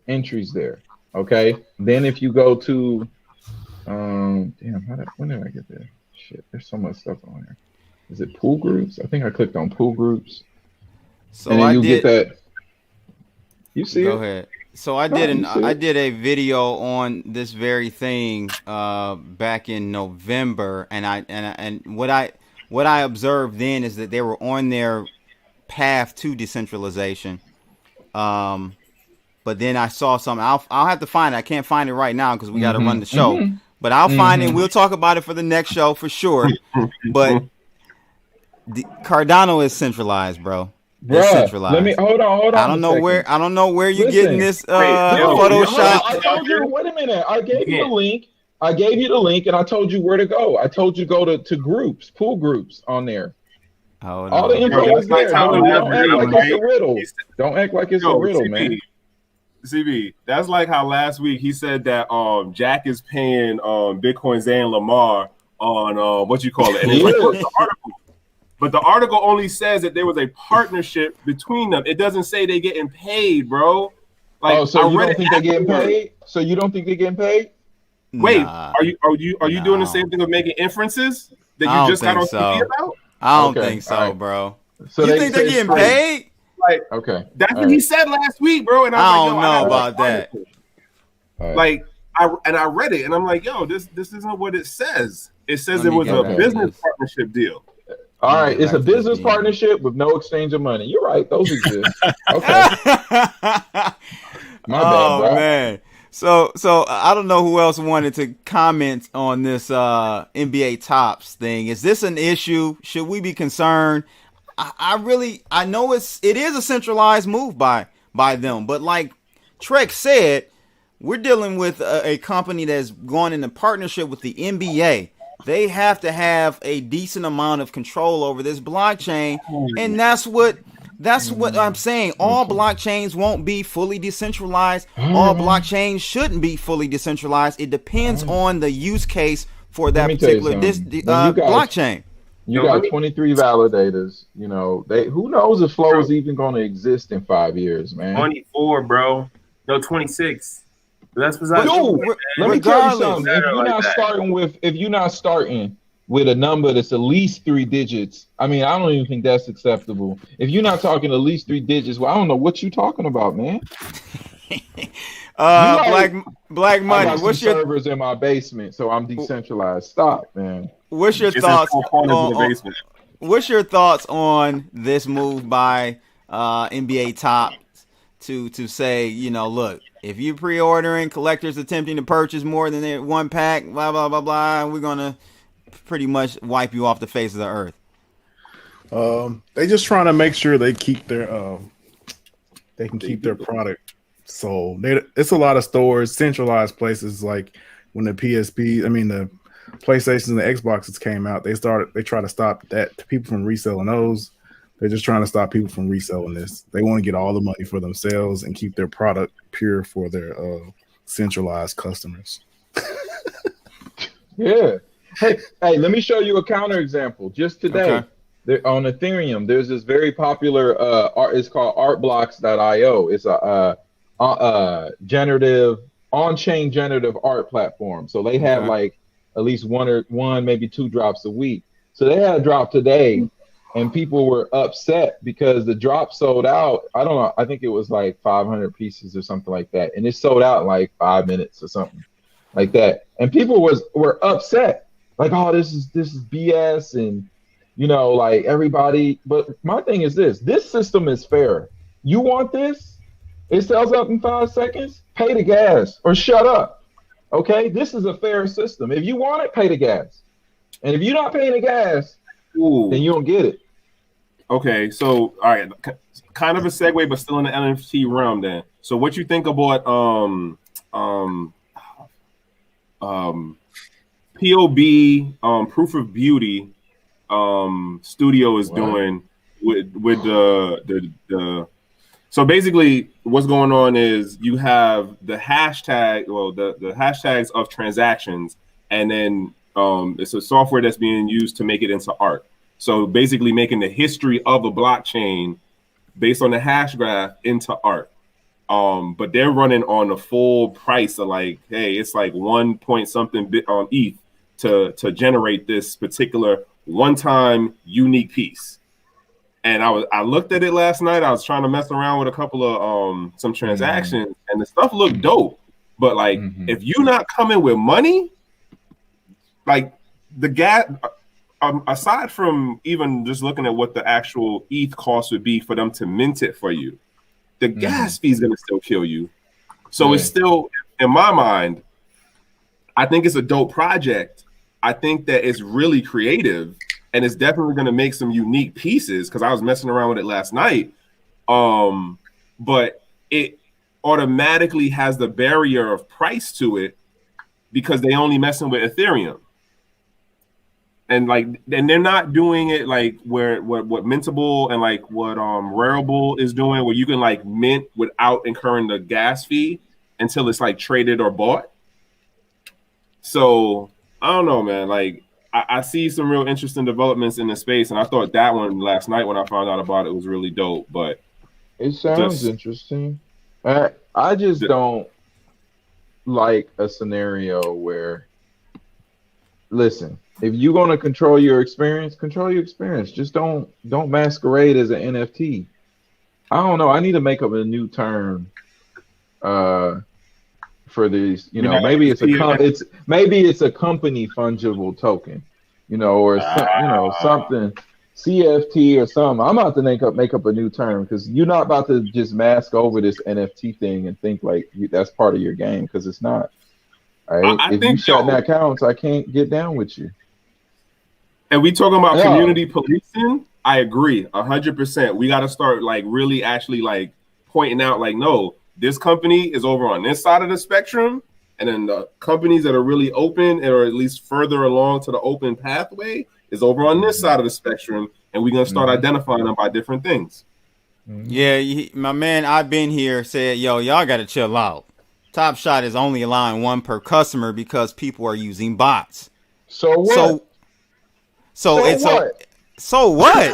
entries there. Okay. Then if you go to, when did I get there? Shit, there's so much stuff on here. Is it pool groups? I think I clicked on pool groups. So and then get that. You see Go ahead. So I did a video on this very thing back in November, and what I observed then is that they were on their path to decentralization. But then I saw something. I'll have to find it. I can't find it right now because we got to run the show. But I'll find it. We'll talk about it for the next show for sure. But Cardano is centralized, bro. Decentralized. Let me hold on. I don't know where you're getting this Photoshop. I told you. Wait a minute. I gave you the link. And I told you where to go. I told you go to groups, pool groups on there. Oh All the no. info Bro, is that's there. like how Don't act like it's a right? riddle. Don't act like it's a riddle, man. CB, that's like how last week he said that Jack is paying Bitcoin Zay and Lamar on what you call it. And it's like, what's the article? But the article only says that there was a partnership between them. It doesn't say they getting paid, bro. Like, oh, so you don't think they're getting paid? So you don't think they're getting paid? Wait, Nah. are you doing the same thing of making inferences that I you don't just got think on so. TV about? I don't Okay, think so, all right. bro. So You think they're getting paid? Like, Okay. that's what he said last week, bro. And I I was don't like, yo, know I about that. All right. Like, I read it and I'm like, yo, this isn't what it says. It says Let it me was get a back to business this. partnership deal. All Let me right. get It's back a to this business DM. partnership with no exchange of money. You're right. Those exist. Okay. My bad, bro. Man. So I don't know who else wanted to comment on this NBA tops thing. Is this an issue? Should we be concerned? I know it is a centralized move by them, but like Trekk said, we're dealing with a company that's gone into partnership with the NBA. They have to have a decent amount of control over this blockchain, and that's what I'm saying. All blockchains won't be fully decentralized. All blockchains shouldn't be fully decentralized. It depends on the use case for that me tell you particular something. When you guys- blockchain. You got 23 validators. You know, who knows if Flow is even going to exist in 5 years, man. 24, bro. No, 26. That's But besides. dude, let me tell you regardless, something. If you're not starting with a number that's at least 3 digits, I mean, I don't even think that's acceptable. If you're not talking at least 3 digits, well, I don't know what you're talking about, man. Black I money. got some servers in my basement, so I'm decentralized. Stop, man. What's your It's thoughts in 4 corners in the on, basement. what's your thoughts on this move by NBA Top to say, you know, look, if you're pre-ordering, collectors attempting to purchase more than one pack, blah blah blah blah, we're gonna pretty much wipe you off the face of the earth. They just trying to make sure they keep their they can keep their product sold. It's a lot of stores, centralized places like when the PlayStations and the Xboxes came out, they try to stop that people from reselling those. They're just trying to stop people from reselling this. They want to get all the money for themselves and keep their product pure for their centralized customers. Yeah. Hey, let me show you a counterexample. Just today, on Ethereum, there's this very popular it's called artblocks.io. It's a generative on-chain generative art platform. So they have like at least one, maybe 2 drops a week. So they had a drop today, and people were upset because the drop sold out. I don't know. I think it was like 500 pieces or something like that, and it sold out in like 5 minutes or something like that. And people were upset, like, oh, this is BS, and you know, like everybody. But my thing is this system is fair. You want this? It sells out in 5 seconds. Pay the gas or shut up. Okay, this is a fair system. If you want it, pay the gas. And if you're not paying the gas, then you don't get it. Okay, so all right, kind of a segue, but still in the NFT realm. Then, so what you think about POB Proof of Beauty studio is doing with the so basically what's going on is you have the hashtag, the hashtags of transactions, and then it's a software that's being used to make it into art. So basically making the history of a blockchain based on the hash graph into art. But they're running on a full price of like, hey, it's like 1 point something bit on ETH to generate this particular one-time unique piece. And I looked at it last night. I was trying to mess around with a couple of some transactions, and the stuff looked dope. But like, if you're not coming with money, like the gas, aside from even just looking at what the actual ETH cost would be for them to mint it for you, the gas fee is gonna still kill you. So it's still, in my mind, I think it's a dope project. I think that it's really creative. And it's definitely going to make some unique pieces because I was messing around with it last night. But it automatically has the barrier of price to it because they only messing with Ethereum. and they're not doing it like what Mintable and like what Rarible is doing, where you can like mint without incurring the gas fee until it's like traded or bought. So I don't know, man. Like I see some real interesting developments in the space, and I thought that one last night when I found out about it was really dope. But it sounds interesting. I just don't like a scenario where, listen, if you're gonna control your experience, control your experience. Just don't masquerade as an NFT. I don't know. I need to make up a new term for these. You know, maybe it's a company fungible token. You know, or something. CFT or something. I'm about to make up a new term, because you're not about to just mask over this NFT thing and think like that's part of your game, because it's not. All right? If you shut down accounts, I can't get down with you. And we talking about community policing. I agree 100%. We got to start like really actually like pointing out like, no, this company is over on this side of the spectrum, and then the companies that are really open or at least further along to the open pathway is over on this side of the spectrum, and we're going to start identifying them by different things. Yeah, my man, I've been here, said, yo, y'all got to chill out. Top Shot is only allowing one per customer because people are using bots. So what? So what? So what?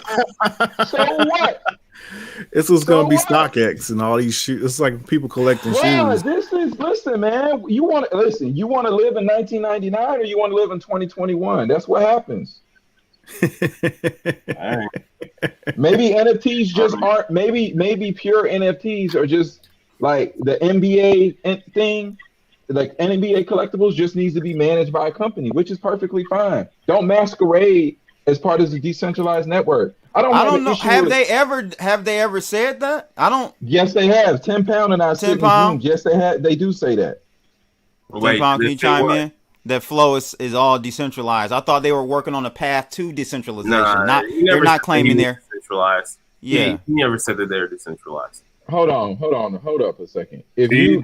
This was going to be StockX and all these shoes. It's like people collecting shoes. Listen, man. You want to live in 1999 or you want to live in 2021? That's what happens. Maybe NFTs just aren't. Maybe pure NFTs are just like the NBA thing. Like NBA collectibles just needs to be managed by a company, which is perfectly fine. Don't masquerade as part of the decentralized network. I don't know. Have they ever said that? I don't. Yes, they have. 10 Pound and I 10 Pound. Yes, they have. They do say that. 10 Pound, can you chime in? That flow is all decentralized. I thought they were working on a path to decentralization. They're not claiming they're decentralized. Yeah, he never said that they're decentralized. Hold up a second. If you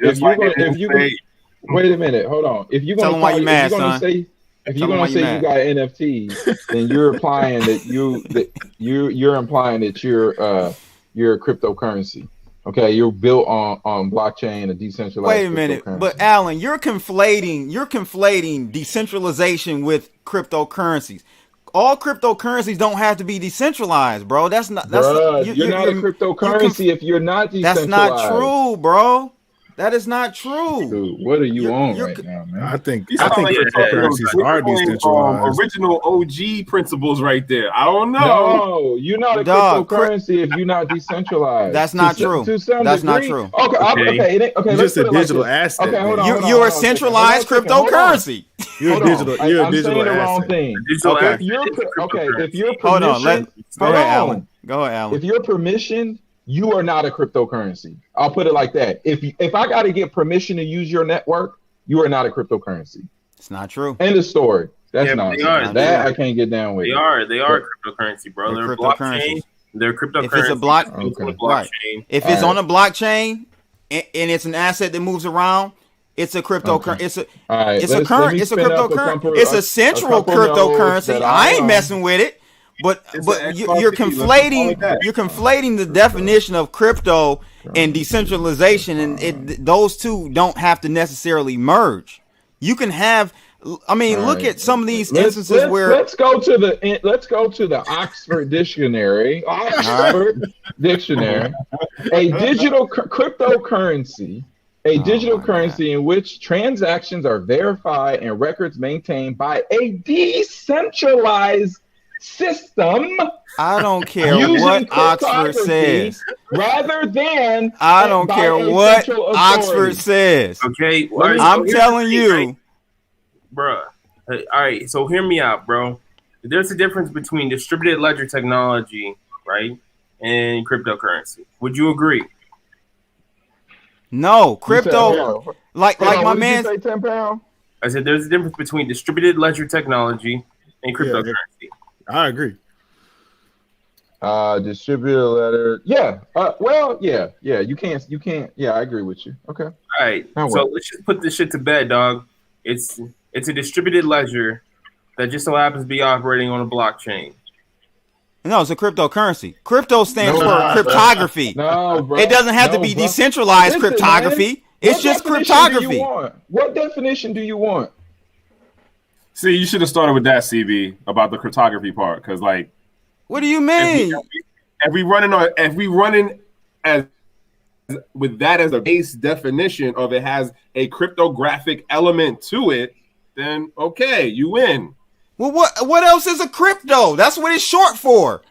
wait a minute, hold on. If you're gonna say you got NFTs, then you're implying that you're implying that you're a cryptocurrency. Okay, you're built on blockchain, a decentralized. Wait a minute, but Alan, you're conflating decentralization with cryptocurrencies. All cryptocurrencies don't have to be decentralized, bro. You're not a cryptocurrency if you're not decentralized. That's not true, bro. That is not true. Dude, what are you on right now, man? I think cryptocurrencies are decentralized. Original OG principles right there. I don't know. No, you're not a cryptocurrency if you're not decentralized. That's not true. That's not true. Okay. You're just a digital asset. Okay, hold on. You're a centralized cryptocurrency. You're a digital asset. I'm saying the wrong thing. If you're permissioned, Go ahead, Alan. If you're permissioned, you are not a cryptocurrency. I'll put it like that. If I got to get permission to use your network, you are not a cryptocurrency. It's not true. End of story. That's nonsense. I can't get down with. They are cryptocurrency, bro. They're blockchain. They're cryptocurrency. If it's a blockchain, if it's on a blockchain and it's an asset that moves around, it's a cryptocurrency. It's a cryptocurrency. It's a central cryptocurrency. I ain't messing with it. But you're conflating the definition of crypto and decentralization, and those two don't have to necessarily merge. You can have, look at some of these instances where let's go to the Oxford Dictionary. A digital cryptocurrency. A digital currency in which transactions are verified and records maintained by a decentralized system. I don't care what Oxford says. Rather than I don't care what Oxford says. Okay, I'm telling you, bro. All right, so hear me out, bro. There's a difference between distributed ledger technology, right, and cryptocurrency. Would you agree? No, crypto. Like my man. Say 10 pound? I said there's a difference between distributed ledger technology and cryptocurrency. I agree. Distributed ledger. Yeah. You can't. Yeah, I agree with you. Okay. All right. So let's just put this shit to bed, dog. It's a distributed ledger that just so happens to be operating on a blockchain. No, it's a cryptocurrency. Crypto stands No, for bro. cryptography. No, bro. It doesn't have to No, be bro. decentralized Listen, cryptography. man. It's What just definition cryptography. Do you want? What definition do you want? See, you should have started with that, CB, about the cryptography part, because like, What do you mean? if we running as with that as a base definition of it has a cryptographic element to it, then okay, you win. Well, what else is a crypto? That's what it's short for.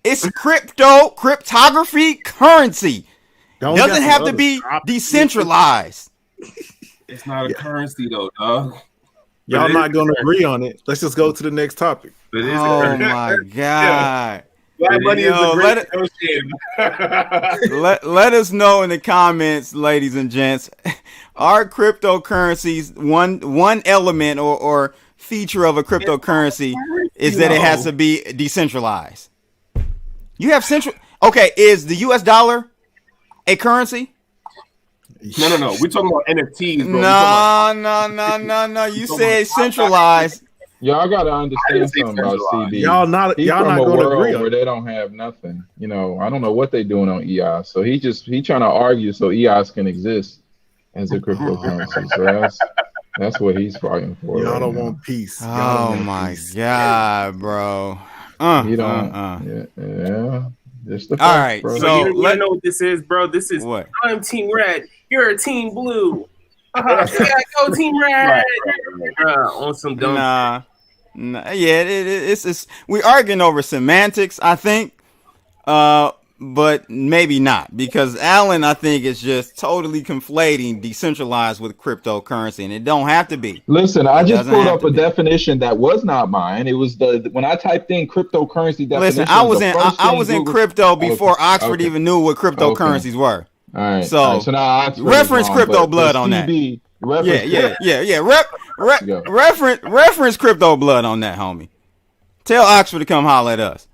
It's cryptography currency. Doesn't have to be decentralized. It's not a currency though, dog. Y'all not gonna agree on it. Let's just go to the next topic. Oh my god. Black money is a great negotiator. Let us know in the comments, ladies and gents. Are cryptocurrencies one element or feature of a cryptocurrency is that it has to be decentralized? You have okay, is the US dollar a currency? No. We're talking about NFTs, bro. No. You said centralized. Y'all gotta understand something about CB. Y'all not He's y'all from not a gonna world agree on where it. they don't have nothing. You know, I don't know what they're doing on EI. So he trying to argue so EIs can exist as a cryptocurrency. So that's what he's fighting for. Y'all right don't now. want peace. Y'all Oh don't want my peace. god, bro. You don't. Yeah. Just the All facts, right, bro. so you want to know what this is, bro? This is what? I'm Team Red. You're a Team Blue. Yeah, go Team Red. On some dumb. Nah, yeah, it's we arguing over semantics, I think, but maybe not, because Alan, I think, is just totally conflating decentralized with cryptocurrency, and it don't have to be. Listen, I just doesn't pulled have up to a be. definition that was not mine. It was when I typed in cryptocurrency definition. Listen, I was in crypto before Oxford even knew what cryptocurrencies were. All right. So now Oxford reference is wrong, crypto but blood on that. CB, Yeah. Go. Reference crypto blood on that, homie. Tell Oxford to come holler at us.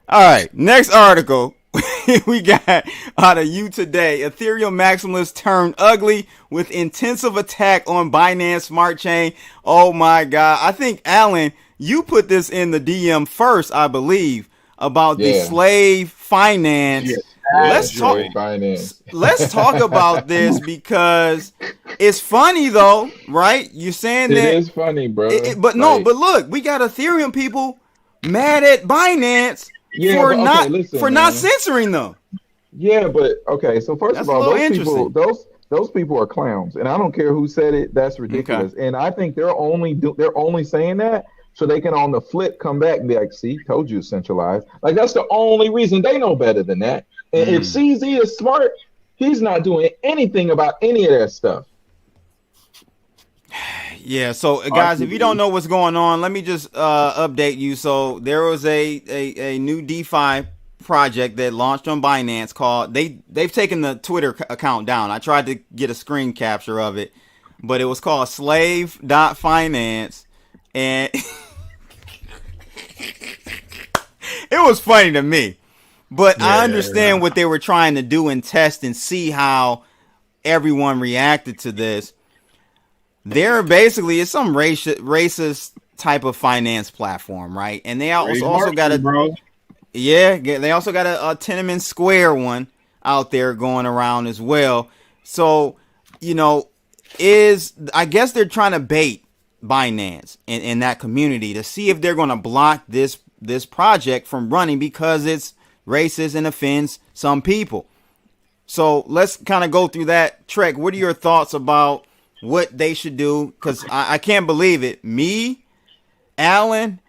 All right, next article we got out of You Today. Ethereum maximalists turned ugly with intensive attack on Binance Smart Chain. Oh my God. I think, Alan, you put this in the DM first, I believe, about the slave finance. Let's talk about this, because it's funny though, right? You're saying that it is funny, bro. but look, we got Ethereum people mad at Binance for not censoring them. Yeah, but okay. So first That's of all, a little those people are clowns, and I don't care who said it. That's ridiculous. Okay. And I think they're only saying that so they can on the flip come back and be like, "See, told you centralized." Like that's the only reason. They know better than that. And if CZ is smart, he's not doing anything about any of that stuff. Yeah, so guys, if you don't know what's going on, let me just update you. So there was a new DeFi project that launched on Binance called they've taken the Twitter account down. I tried to get a screen capture of it, but it was called slave.finance, and it was funny to me. But I understand what they were trying to do and test and see how everyone reacted to this. They're basically, it's some racist type of finance platform, right? And they also got they also got a Tiananmen Square one out there going around as well. So, I guess they're trying to bait Binance in that community to see if they're going to block this project from running because it's racist and offends some people. So let's kind of go through that. Trekk, what are your thoughts about what they should do? Because I can't believe it. Me, Alan,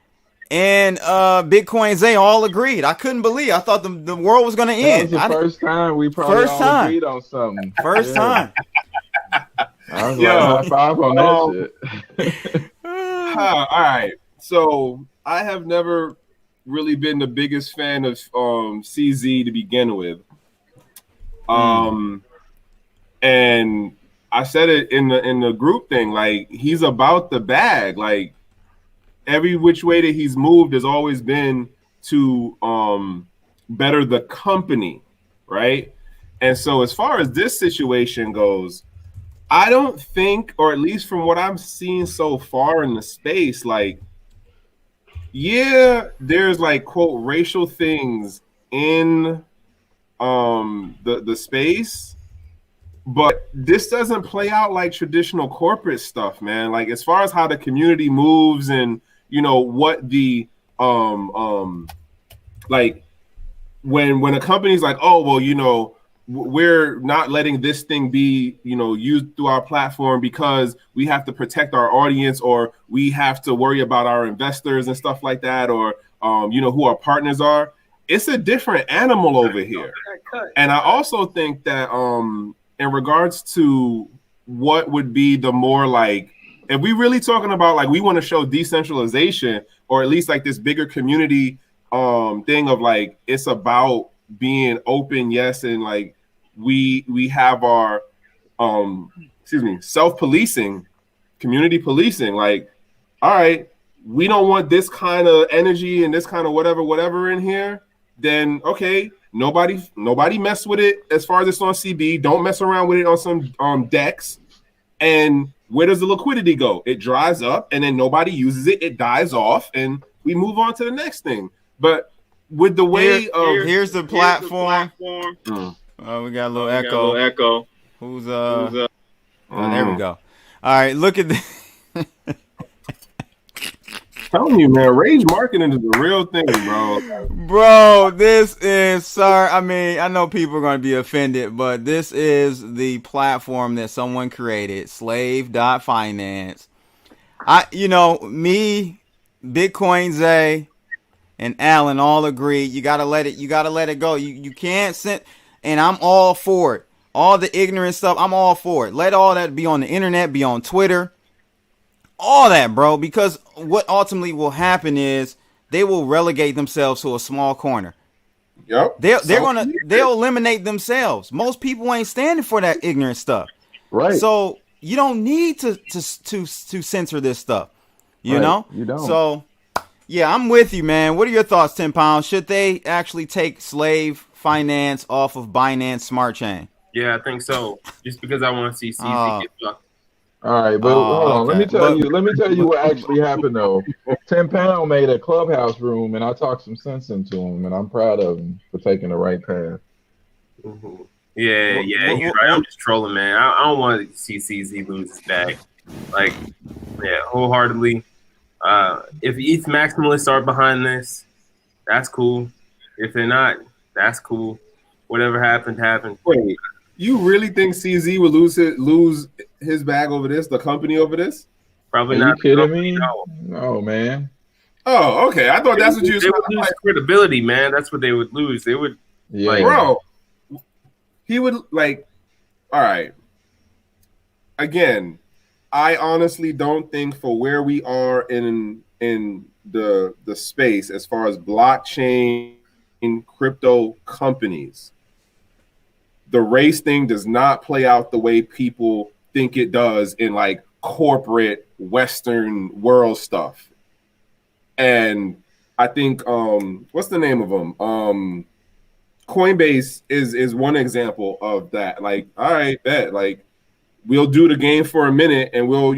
and Bitcoin Zay all agreed. I couldn't believe. I thought the world was going to end. That was the first time we probably all agreed on something. First time. I was like, high five on that shit. All right. So I have never really been the biggest fan of CZ to begin with. And I said it in the group thing, like he's about the bag. Like every which way that he's moved has always been to better the company, right? And so as far as this situation goes, I don't think, or at least from what I'm seeing so far in the space, like yeah, there's like quote racial things in the space, but this doesn't play out like traditional corporate stuff, man. Like as far as how the community moves and what the like when a company's like, oh well, we're not letting this thing be used through our platform because we have to protect our audience, or we have to worry about our investors and stuff like that, or who our partners are. It's a different animal over here. And I also think that in regards to what would be the more like, if we really talking about like we want to show decentralization, or at least like this bigger community thing of like it's about being open, yes, and like we have our self-policing, community policing, like, all right, we don't want this kind of energy and this kind of whatever in here, then okay, nobody mess with it as far as it's on CB. Don't mess around with it on some decks. And where does the liquidity go? It dries up, and then nobody uses it. It dies off, and we move on to the next thing. But with the way here's the platform. We got a little echo. Who's there we go. All right, look at this. Telling you, man, Rage marketing is the real thing, bro. Bro, this is, sir. I mean, I know people are going to be offended, but this is the platform that someone created, slave.finance. Me, Bitcoin Zay, and Alan all agree. You gotta let it go. You can't send, and I'm all for it. All the ignorant stuff, I'm all for it. Let all that be on the internet, be on Twitter. All that, bro, because what ultimately will happen is they will relegate themselves to a small corner. Yep. They'll eliminate themselves. Most people ain't standing for that ignorant stuff. Right. So you don't need to censor this stuff. You know? You don't. So yeah, I'm with you, man. What are your thoughts, 10 pounds? Should they actually take slave finance off of Binance Smart Chain? Yeah, I think so. Just because I want to see CZ get fucked. All right, but hold on. Okay. Let me tell you what actually happened though. 10 Pound made a clubhouse room, and I talked some sense into him, and I'm proud of him for taking the right path. Mm-hmm. Yeah, you're right. I'm just trolling, man. I don't want to see CZ lose his bag. Like, yeah, wholeheartedly. If ETH maximalists are behind this, that's cool. If they're not, that's cool. Whatever happened. Wait, you really think CZ would lose his bag over this, the company over this? Probably Are not. you kidding me? No, man. Oh, okay. I thought that's what you. They would lose credibility, man. That's what they would lose. They would. Yeah, like, bro. He would like. All right. Again, I honestly don't think for where we are in the space as far as blockchain crypto companies, the race thing does not play out the way people think it does in like corporate Western world stuff. And I think what's the name of them? Coinbase is one example of that. Like, all right, bet, like we'll do the game for a minute and we'll,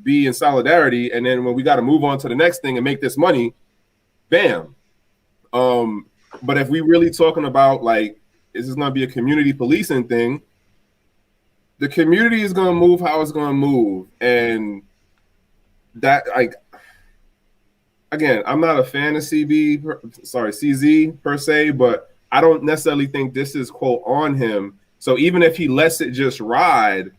be in solidarity. And then when we got to move on to the next thing and make this money, bam. But if we really talking about like, is this going to be a community policing thing? The community is going to move how it's going to move. And that, like, again, I'm not a fan of CZ per se, but I don't necessarily think this is quote on him. So even if he lets it just ride,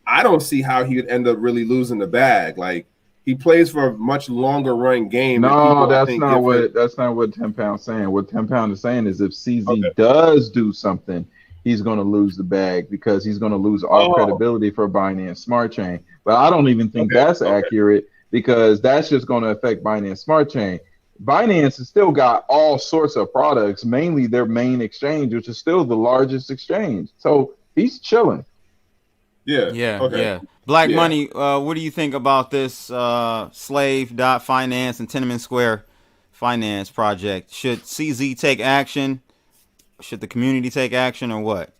I don't see how he would end up really losing the bag. Like, he plays for a much longer run game. No, that's not what 10 Pound's saying. What 10 Pound is saying is if CZ does do something, he's going to lose the bag because he's going to lose all credibility for Binance Smart Chain. But I don't even think that's accurate because that's just going to affect Binance Smart Chain. Binance has still got all sorts of products, mainly their main exchange, which is still the largest exchange. So he's chilling. Yeah. Black Money, what do you think about this slave.finance and Tenement Square finance project? Should CZ take action? Should the community take action or what?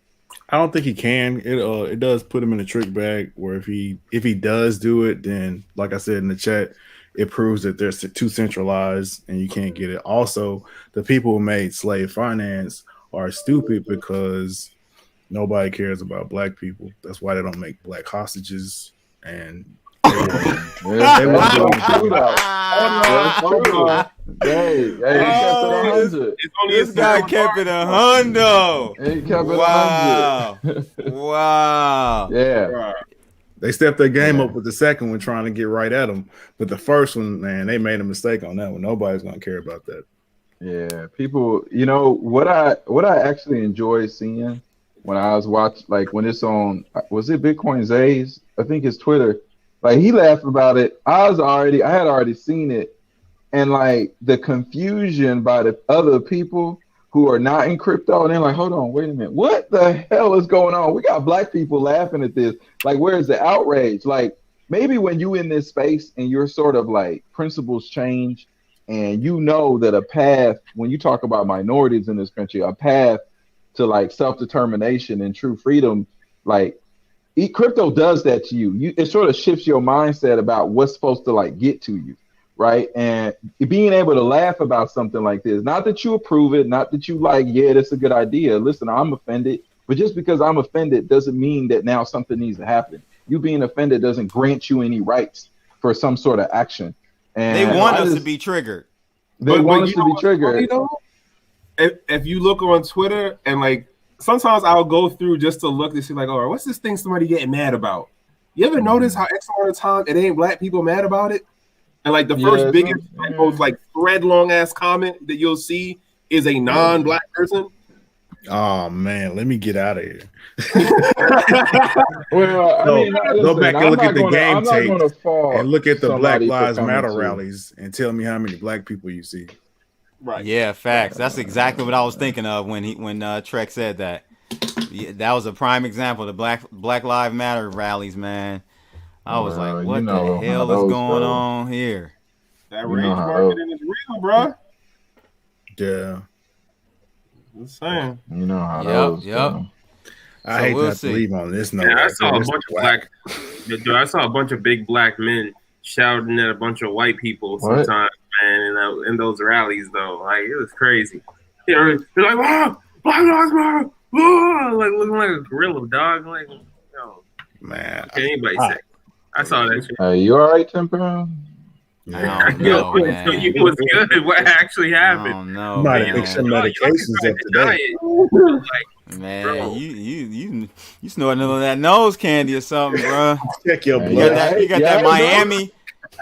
I don't think he can. It does put him in a trick bag where if he does do it, then like I said in the chat, it proves that they're too centralized and you can't get it. Also, the people who made slave finance are stupid because nobody cares about black people. That's why they don't make black hostages. And they That's true, though. That's true. Hey, he kept it 100. This guy kept it 100. He kept it Wow. 100. Wow. Yeah. they stepped their game up with the second one, trying to get right at them. But the first one, man, they made a mistake on that one. Nobody's gonna care about that. Yeah, people. You know what I actually enjoy seeing when I was watching, like when it's on, was it Bitcoin Zays? I think it's Twitter. Like he laughed about it. I had already seen it, and like the confusion by the other people who are not in crypto, and they're like, hold on, wait a minute, what the hell is going on? We got black people laughing at this. Like, where's the outrage? Like, maybe when you in this space and you're sort of like principles change, and you know that a path, when you talk about minorities in this country, a path to like self-determination and true freedom, like crypto does that to you. It sort of shifts your mindset about what's supposed to like get to you. Right. And being able to laugh about something like this, not that you approve it, not that you like, yeah, that's a good idea. Listen, I'm offended. But just because I'm offended doesn't mean that now something needs to happen. You being offended doesn't grant you any rights for some sort of action. And they want us to be triggered. They want us to be triggered. If you look on Twitter and like sometimes I'll go through just to look and see like, oh, what's this thing somebody getting mad about? You ever notice how X amount of time it ain't black people mad about it? And like the first biggest, most like thread long ass comment that you'll see is a non-black person. Oh man, let me get out of here. Well, go back and look at the game tape and look at the Black somebody Lives for coming Matter to. rallies and tell me how many black people you see. Right. Yeah, facts. That's exactly what I was thinking of when Trekk said that. Yeah, that was a prime example. The Black Lives Matter rallies, man. I was like, what the hell is going on here? That rage marketing is real, bro. Yeah. Just saying. You know how those go. I hate not to leave on this note. Yeah, I saw a bunch of I saw a bunch of big black men shouting at a bunch of white people sometimes, man, in those rallies though. Like it was crazy. They're like, wow, Black Lives Matter, like looking like a gorilla dog. Like, yo, man, what can anybody say? I saw that shit. Hey, you all right, Temper? I don't know, man. You was good. What actually happened? I don't know, You might have man. picked some medications up today. Like, Man, bro. you snorting a little of that nose candy or something, bro. Check your You blood. got that Miami.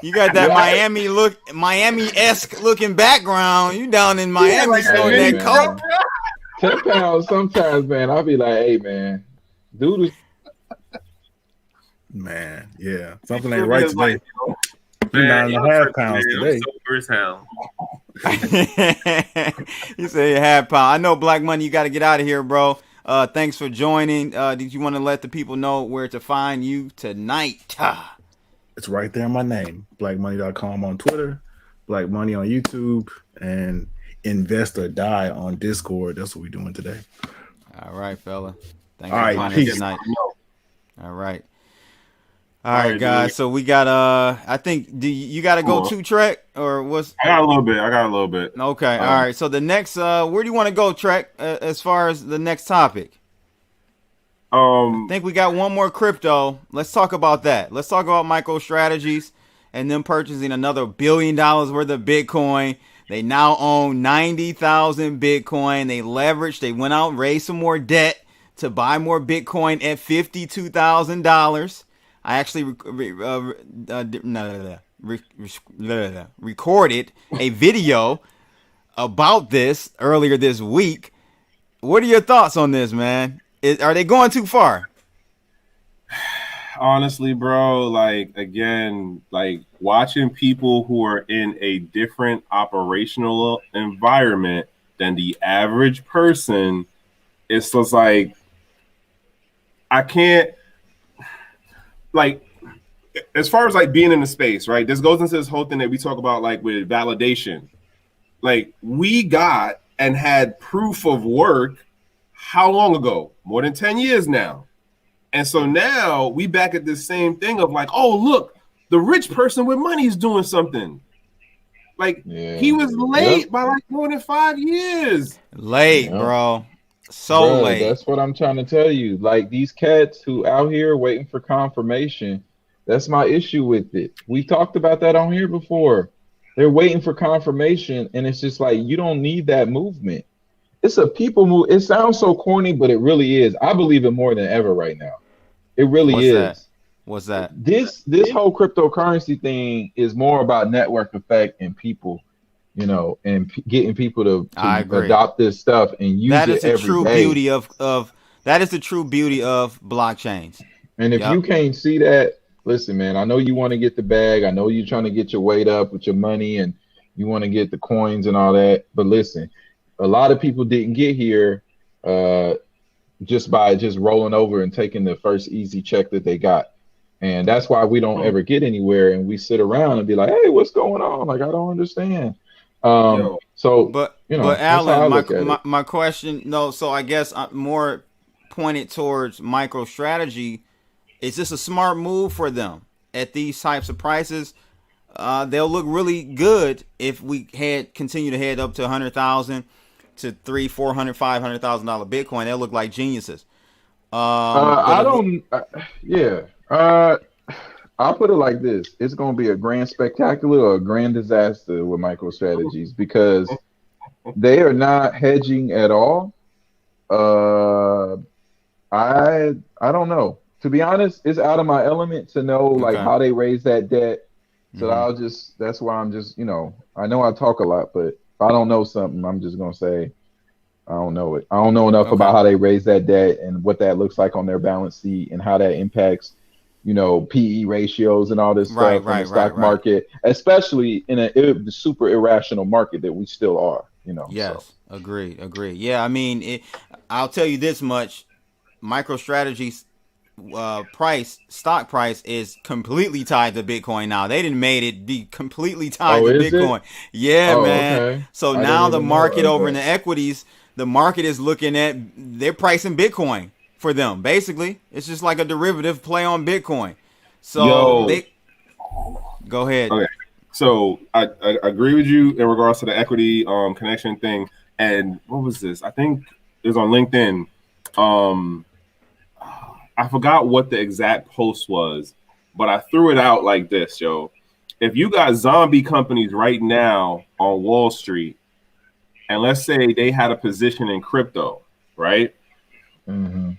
You got that Miami-esque looking background. You down in Miami snorting that coke. 10 pounds sometimes, man. I'll be like, hey, man, dude. Man, yeah. Something ain't right today. 9.5 pounds today. I'm sober as hell. You say half pound. I know Black Money, you got to get out of here, bro. Thanks for joining. Did you want to let the people know where to find you tonight? It's right there in my name. BlackMoney.com on Twitter, Black Money on YouTube, and Invest or Die on Discord. That's what we're doing today. All right, fella. Thanks All for right, joining peace. us tonight. All right. All right, guys. So we got I think you got to go to Trekk or what's? I got a little bit. Okay. All right. So the next where do you want to go, Trekk, as far as the next topic? I think we got one more crypto. Let's talk about that. Let's talk about Microstrategies and them purchasing another $1 billion worth of Bitcoin. They now own 90,000 Bitcoin. They leveraged. They went out and raised some more debt to buy more Bitcoin at $52,000. I actually recorded a video about this earlier this week. What are your thoughts on this, man? Are they going too far? Honestly, bro, like again, like watching people who are in a different operational environment than the average person, it's just like I can't. Like, as far as like being in the space, right? This goes into this whole thing that we talk about, like with validation. Like, we got and had proof of work how long ago? More than 10 years now. And so now we back at this same thing of like, oh, look, The rich person with money is doing something. Like he was late by like more than 5 years. Late, bro. So Bruh, late. That's what I'm trying to tell you. Like these cats who out here waiting for confirmation. That's my issue with it. We talked about that on here before. They're waiting for confirmation, and it's just like you don't need that movement. It's a people move. It sounds so corny, but it really is. I believe it more than ever right now. It really What's is. that? What's that? This whole cryptocurrency thing is more about network effect and people, you know, and getting people to adopt this stuff and use that it is the every true day. beauty of that is the true beauty of blockchains. And if you can't see that, listen, man, I know you want to get the bag. I know you're trying to get your weight up with your money and you want to get the coins and all that. But listen, a lot of people didn't get here just by just rolling over and taking the first easy check that they got. And that's why we don't ever get anywhere. And we sit around and be like, hey, what's going on? Like, I don't understand. But Alan, my question, so I guess I'm more pointed towards MicroStrategy. Is this a smart move for them at these types of prices? They'll look really good if we continue to head up to 100,000 to $300,000, $400,000, $500,000 Bitcoin. They'll look like geniuses. I'll put it like this. It's going to be a grand spectacular or a grand disaster with MicroStrategies because they are not hedging at all. I don't know. To be honest, it's out of my element to know like how they raise that debt. So that's why I'm just, I know I talk a lot, but if I don't know something, I'm just going to say, I don't know it. I don't know enough about how they raise that debt and what that looks like on their balance sheet and how that impacts, PE ratios and all this stuff in the stock market, especially in a super irrational market that we still are, Yes, so. Agreed. Yeah, I mean, I'll tell you this much. MicroStrategy's stock price is completely tied to Bitcoin now. They didn't made it be completely tied to Bitcoin. Yeah, man. Okay. So now the market over in the equities, the market is looking at, they're pricing Bitcoin for them. Basically, it's just like a derivative play on Bitcoin. So go ahead. Okay. So I agree with you in regards to the equity connection thing. And what was this? I think it was on LinkedIn. I forgot what the exact post was, but I threw it out like this, yo. If you got zombie companies right now on Wall Street, and let's say they had a position in crypto, right? Mm-hmm.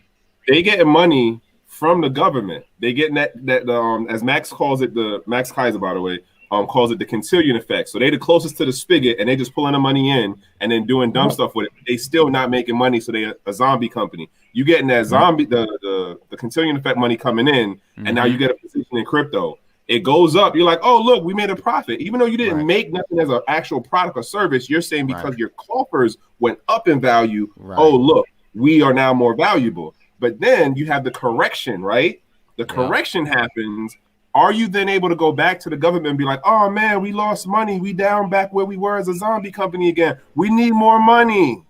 They getting money from the government. They getting that as Max calls it, Max Kaiser, by the way, calls it the Cantillon effect. So they the closest to the spigot, and they just pulling the money in and then doing dumb stuff with it. They still not making money, so they a zombie company. You getting that zombie, the Cantillon effect money coming in, and now you get a position in crypto. It goes up. You're like, oh, look, we made a profit. Even though you didn't make nothing as an actual product or service, you're saying because your coffers went up in value, oh, look, we are now more valuable. But then you have the correction, right? The correction happens. Are you then able to go back to the government and be like, oh, man, we lost money. We down back where we were as a zombie company again. We need more money.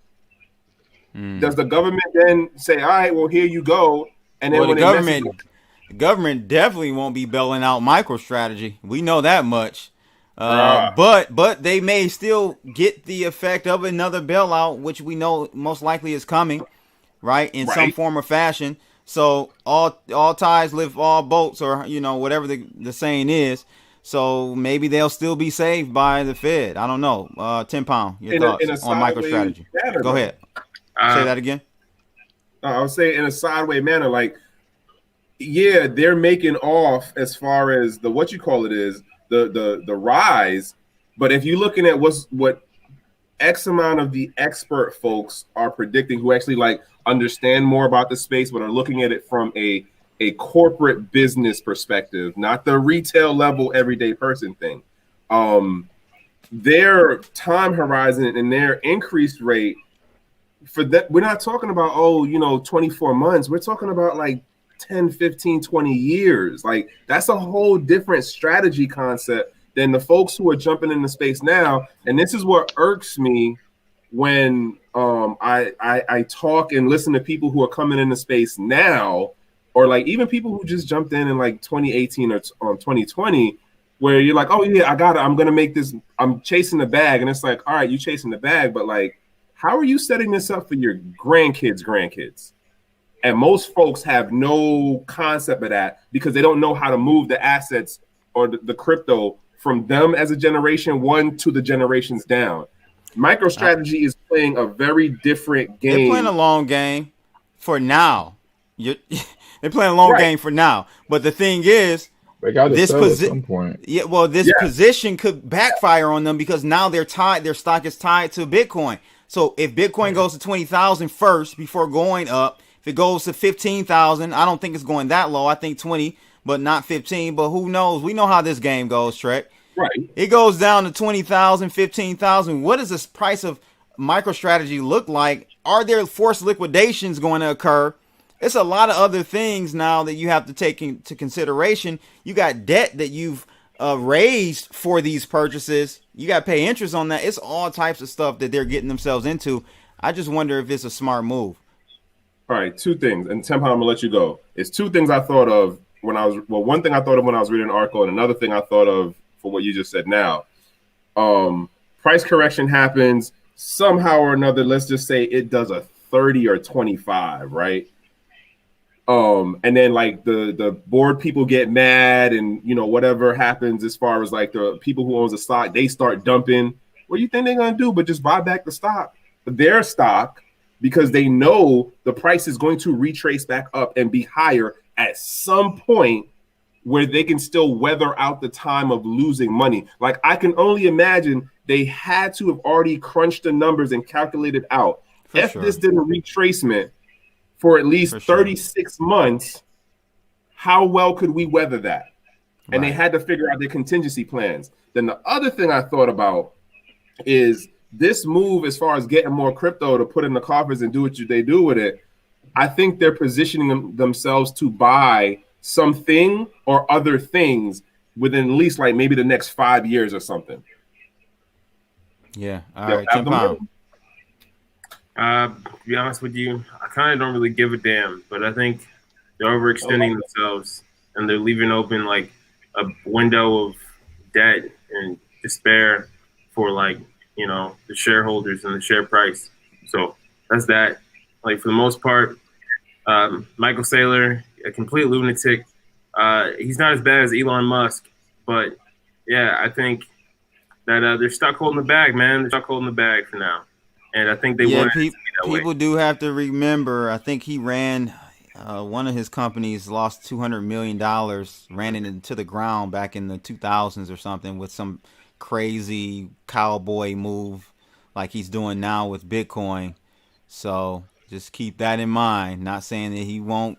Does the government then say, all right, well, here you go? And then when the government definitely won't be bailing out MicroStrategy. We know that much. But they may still get the effect of another bailout, which we know most likely is coming, right? In some form or fashion. So all ties lift all boats, or whatever the saying is. So maybe they'll still be saved by the Fed. I don't know. 10 Pound, your thoughts on MicroStrategy? Go ahead. Say that again. I would say in a sideways manner, like, yeah, they're making off as far as the the rise. But if you're looking at what X amount of the expert folks are predicting, who actually like understand more about the space, but are looking at it from a corporate business perspective, not the retail level everyday person thing. Their time horizon and their increased rate for that, we're not talking about 24 months. We're talking about like 10, 15, 20 years. Like that's a whole different strategy concept than the folks who are jumping in the space now. And this is what irks me when I talk and listen to people who are coming in the space now or like even people who just jumped in like 2018 or 2020, where you're like, oh yeah, I'm gonna make this, I'm chasing the bag, and it's like, all right, you chasing the bag, but like, how are you setting this up for your grandkids? And most folks have no concept of that because they don't know how to move the assets or the crypto from them as a generation one to the generations down. Microstrategy is playing a very different game. They're playing a long game for now. They're playing a long game for now. But the thing is, they got to sell at some point. Yeah, well, this position could backfire on them because now they're tied. Their stock is tied to Bitcoin. So if Bitcoin goes to 20,000 first before going up, if it goes to 15,000, I don't think it's going that low. I think 20, but not 15. But who knows? We know how this game goes, Trekk. Right. It goes down to 20,000, 15,000. What does this price of MicroStrategy look like? Are there forced liquidations going to occur? It's a lot of other things now that you have to take into consideration. You got debt that you've raised for these purchases. You got to pay interest on that. It's all types of stuff that they're getting themselves into. I just wonder if it's a smart move. All right, two things. And Temp, I'm going to let you go. It's two things I thought of when I was, well, one thing I thought of when I was reading an article, and another thing I thought of for what you just said now. Price correction happens somehow or another. Let's just say it does a 30 or 25, right? And then like the board people get mad, and you know whatever happens as far as like the people who owns the stock, they start dumping. What do you think they're gonna do? But just buy back the stock, their stock, because they know the price is going to retrace back up and be higher at some point where they can still weather out the time of losing money. Like I can only imagine they had to have already crunched the numbers and calculated out. If this did a retracement for at least 36 months, how well could we weather that? And they had to figure out their contingency plans. Then the other thing I thought about is this move as far as getting more crypto to put in the coffers and do what they do with it. I think they're positioning themselves to buy something or other things within at least like maybe the next 5 years or something. Yeah. All right. To be honest with you, I kind of don't really give a damn, but I think they're overextending themselves and they're leaving open like a window of debt and despair for like, you know, the shareholders and the share price. So that's that. Like for the most part, Michael Saylor, a complete lunatic. He's not as bad as Elon Musk, but yeah, I think that they're stuck holding the bag, man. They're stuck holding the bag for now. And I think they want it to be that way. People do have to remember, I think he ran, one of his companies lost $200 million, ran it into the ground back in the 2000s or something with some crazy cowboy move like he's doing now with Bitcoin. So just keep that in mind. Not saying that he won't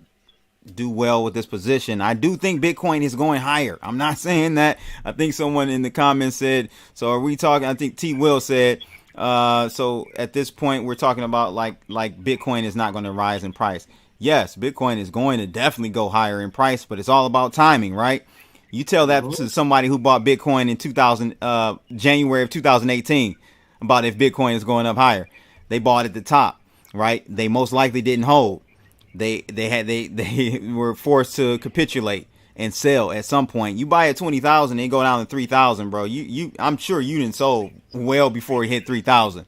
do well with this position. I do think Bitcoin is going higher. I'm not saying that. I think someone in the comments said, so are we talking, I think T. Will said, so at this point we're talking about like Bitcoin is not going to rise in price. Yes, Bitcoin is going to definitely go higher in price, but it's all about timing, right? You tell that to somebody who bought Bitcoin in January of 2018 about if Bitcoin is going up higher. They bought at the top, right? They most likely didn't hold. They were forced to capitulate and sell at some point. You buy at 20,000 and go down to 3,000, bro. I'm sure you didn't sold well before it hit 3,000.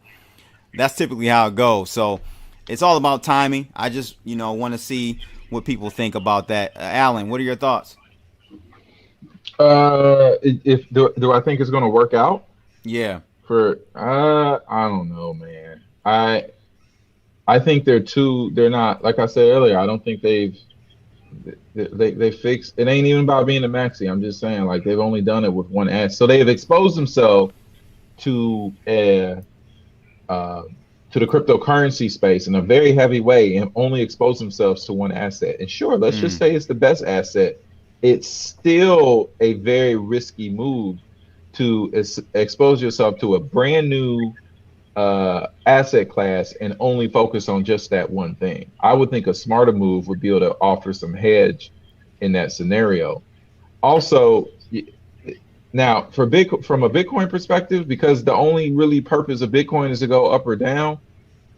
That's typically how it goes. So it's all about timing. I just, want to see what people think about that. Alan, what are your thoughts? Do I think it's going to work out? Yeah. I don't know, man. I think they're not, like I said earlier, I don't think they fixed, it ain't even about being a maxi. I'm just saying, like, they've only done it with one asset. So they have exposed themselves to the cryptocurrency space in a very heavy way and only exposed themselves to one asset. And sure, let's just say it's the best asset. It's still a very risky move to expose yourself to a brand new asset class and only focus on just that one thing. I would think a smarter move would be able to offer some hedge in that scenario. Also, now from a Bitcoin perspective, because the only really purpose of Bitcoin is to go up or down,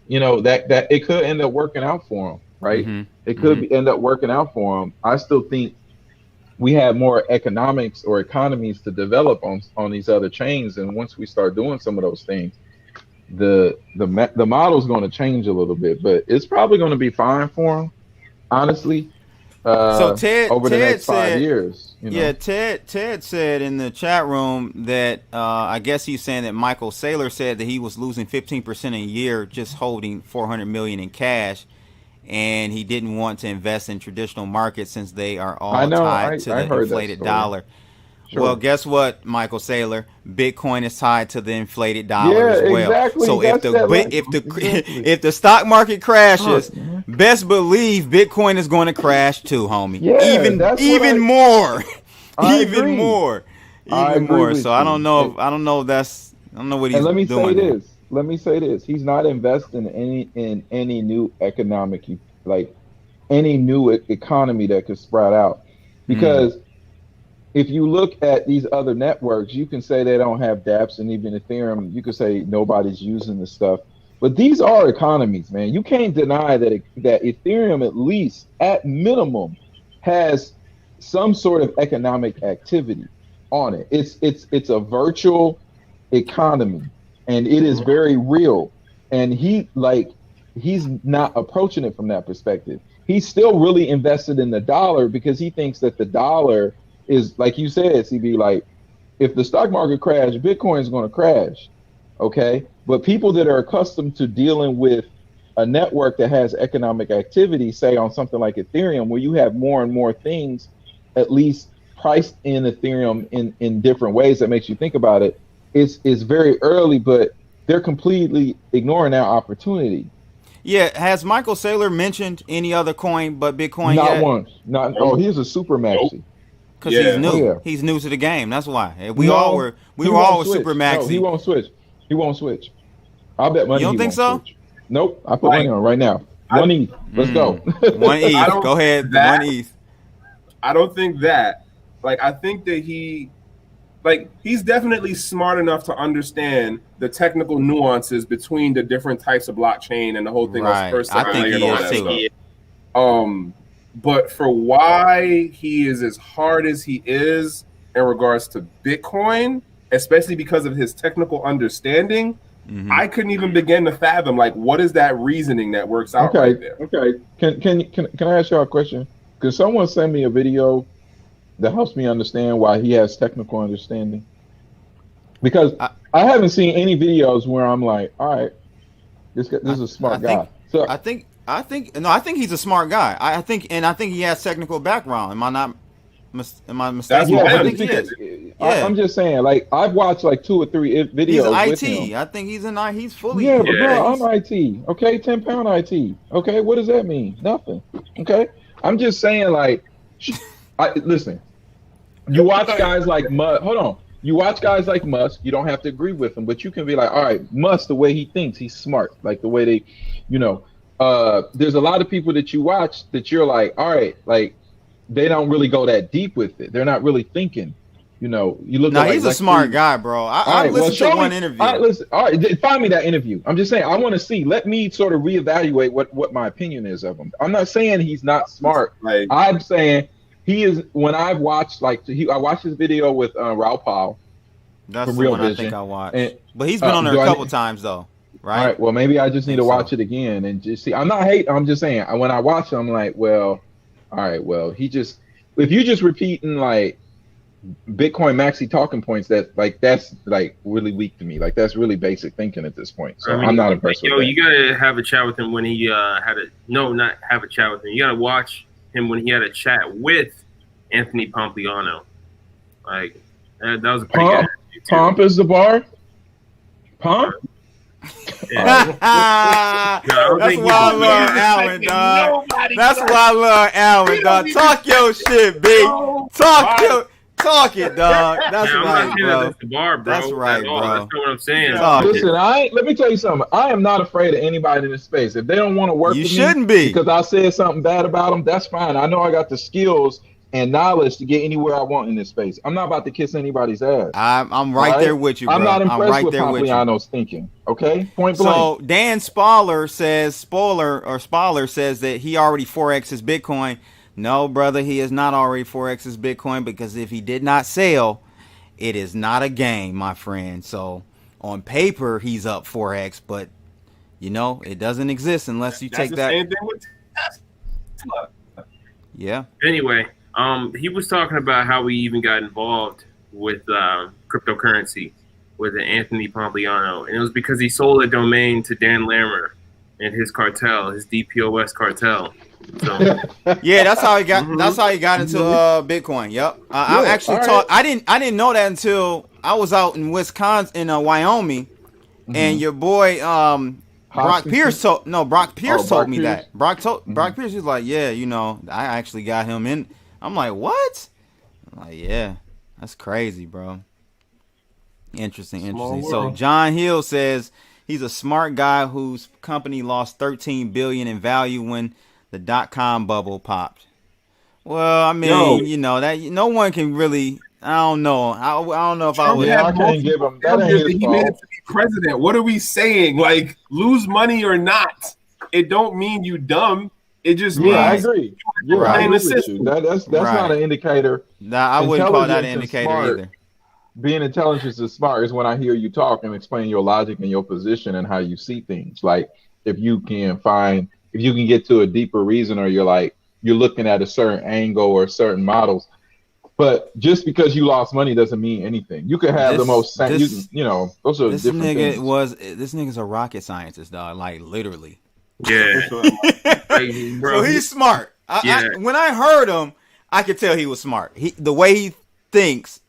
that it could end up working out for them. right? Mhm. It could end up working out for him. I still think we have more economics or economies to develop on these other chains, and once we start doing some of those things, the model is going to change a little bit, but it's probably going to be fine for him, honestly. So Ted Over the next 5 said, years, you know? yeah, Ted said in the chat room that I guess he's saying that Michael Saylor said that he was losing 15% a year just holding $400 million in cash, and he didn't want to invest in traditional markets since they are all tied to the inflated dollar. Sure. Well, guess what, Michael Saylor? Bitcoin is tied to the inflated dollar as well. Exactly. So if the stock market crashes, best believe Bitcoin is going to crash too, homie. Yeah, even more. Even more. So I don't know what he's doing. And let me say this. He's not investing in any new economic, like any new economy that could sprout out, because if you look at these other networks, you can say they don't have dApps, and even Ethereum, you could say nobody's using the stuff. But these are economies, man. You can't deny that Ethereum, at least at minimum, has some sort of economic activity on it. It's a virtual economy, and it is very real. And he's not approaching it from that perspective. He's still really invested in the dollar because he thinks that the dollar is, like you said, CB, like if the stock market crash, Bitcoin is going to crash. Okay. But people that are accustomed to dealing with a network that has economic activity, say on something like Ethereum, where you have more and more things, at least priced in Ethereum in different ways that makes you think about it, it's very early, but they're completely ignoring that opportunity. Yeah. Has Michael Saylor mentioned any other coin but Bitcoin Not yet? once. He's a super maxi. Because he's new. Yeah. He's new to the game. That's why. We were all super maxi. No, he won't switch. I'll bet money. You don't think so? Switch. Nope. I put money on right now. One ETH. Let's go. One ETH. Go ahead. One ETH. I don't think that. Like, I think that he's definitely smart enough to understand the technical nuances between the different types of blockchain and the whole thing. Right. I think he is too. But for why he is as hard as he is in regards to Bitcoin, especially because of his technical understanding, I couldn't even begin to fathom, like, what is that reasoning that works out right there? Okay. Can I ask y'all a question? Could someone send me a video that helps me understand why he has technical understanding? Because I haven't seen any videos where I'm like, all right, this is a smart guy. So I think he's a smart guy. I think he has technical background. Am I mistaken? I think he is. Yeah. I'm just saying, like, I've watched like 2 or 3 videos. He's IT. I think he's fully. Yeah, but bro, I'm IT. Okay, 10-pound IT. Okay, what does that mean? Nothing. Okay, I'm just saying, like, listen. You watch guys like Musk. Hold on. You watch guys like Musk. You don't have to agree with him, but you can be like, all right, Musk, the way he thinks, he's smart. Like the way they, there's a lot of people that you watch that you're like, all right, like they don't really go that deep with it. They're not really thinking. You look. No, he's a smart guy, bro. I listened to one interview. All right, find me that interview. I'm just saying, I want to see. Let me sort of reevaluate what my opinion is of him. I'm not saying he's not smart. Like, I'm saying he is. When I've watched, I watched his video with Raul Paul. That's the one I think I watched. But he's been on there a couple times though, right? All right. Well, maybe I just need to watch it again and just see. I'm not hating. I'm just saying, when I watch it, I'm like, well, all right. Well, if you just repeating like Bitcoin maxi talking points, that's really weak to me. Like that's really basic thinking at this point. So I'm not impressed with that. You gotta have a chat with him when he not have a chat with him. You gotta watch him when he had a chat with Anthony Pompliano. Like that was a pretty good interview too. Pomp is the bar. Pomp. Yeah. That's why I love Alan, dog. That's why I love Alan, dog. Talk your shit, big. Talk it, dog. That's right, bro. That's the bar, bro. That's right, bro. That's what I'm saying. Listen, let me tell you something. I am not afraid of anybody in this space. If they don't want to work with me, you shouldn't be, because I said something bad about them, that's fine. I know I got the skills and knowledge to get anywhere I want in this space. I'm not about to kiss anybody's ass. I'm right there with you, bro. I'm not impressed right with there with you. Pagliano's thinking. Okay, point blank. So Dan Spoiler says that he already 4x his Bitcoin. No, brother, he is not already 4x his Bitcoin, because if he did not sell, it is not a game, my friend. So on paper, he's up 4x, but it doesn't exist unless you take that. Same thing with Tesla. Yeah. Anyway, he was talking about how we even got involved with cryptocurrency with Anthony Pompliano, and it was because he sold a domain to Dan Lammer and his cartel, his DPoS cartel. So yeah, that's how he got. That's how he got into Bitcoin. Yep. I actually I didn't know that until I was out in Wisconsin, in Wyoming, and your boy Brock Pierce told me that. Brock Pierce was like, yeah, I actually got him in. I'm like, what? I'm like, yeah, that's crazy, bro. Interesting. So John Hill says he's a smart guy whose company lost $13 billion in value when the .com bubble popped. Well, I mean, that no one can really. I don't know. I don't know if I would. Yeah, I can't give him that. He made it to be president. What are we saying? Like, lose money or not, it don't mean you dumb. It just means. I agree. Right. That's not an indicator. Nah, I wouldn't call that an indicator either. Being intelligent and smart is when I hear you talk and explain your logic and your position and how you see things. Like, if you can get to a deeper reason, or you're looking at a certain angle or certain models. But just because you lost money doesn't mean anything. You could have those are different things. This nigga's a rocket scientist, dog. Like, literally. Yeah. So he's smart. When I heard him, I could tell he was smart. The way he thinks,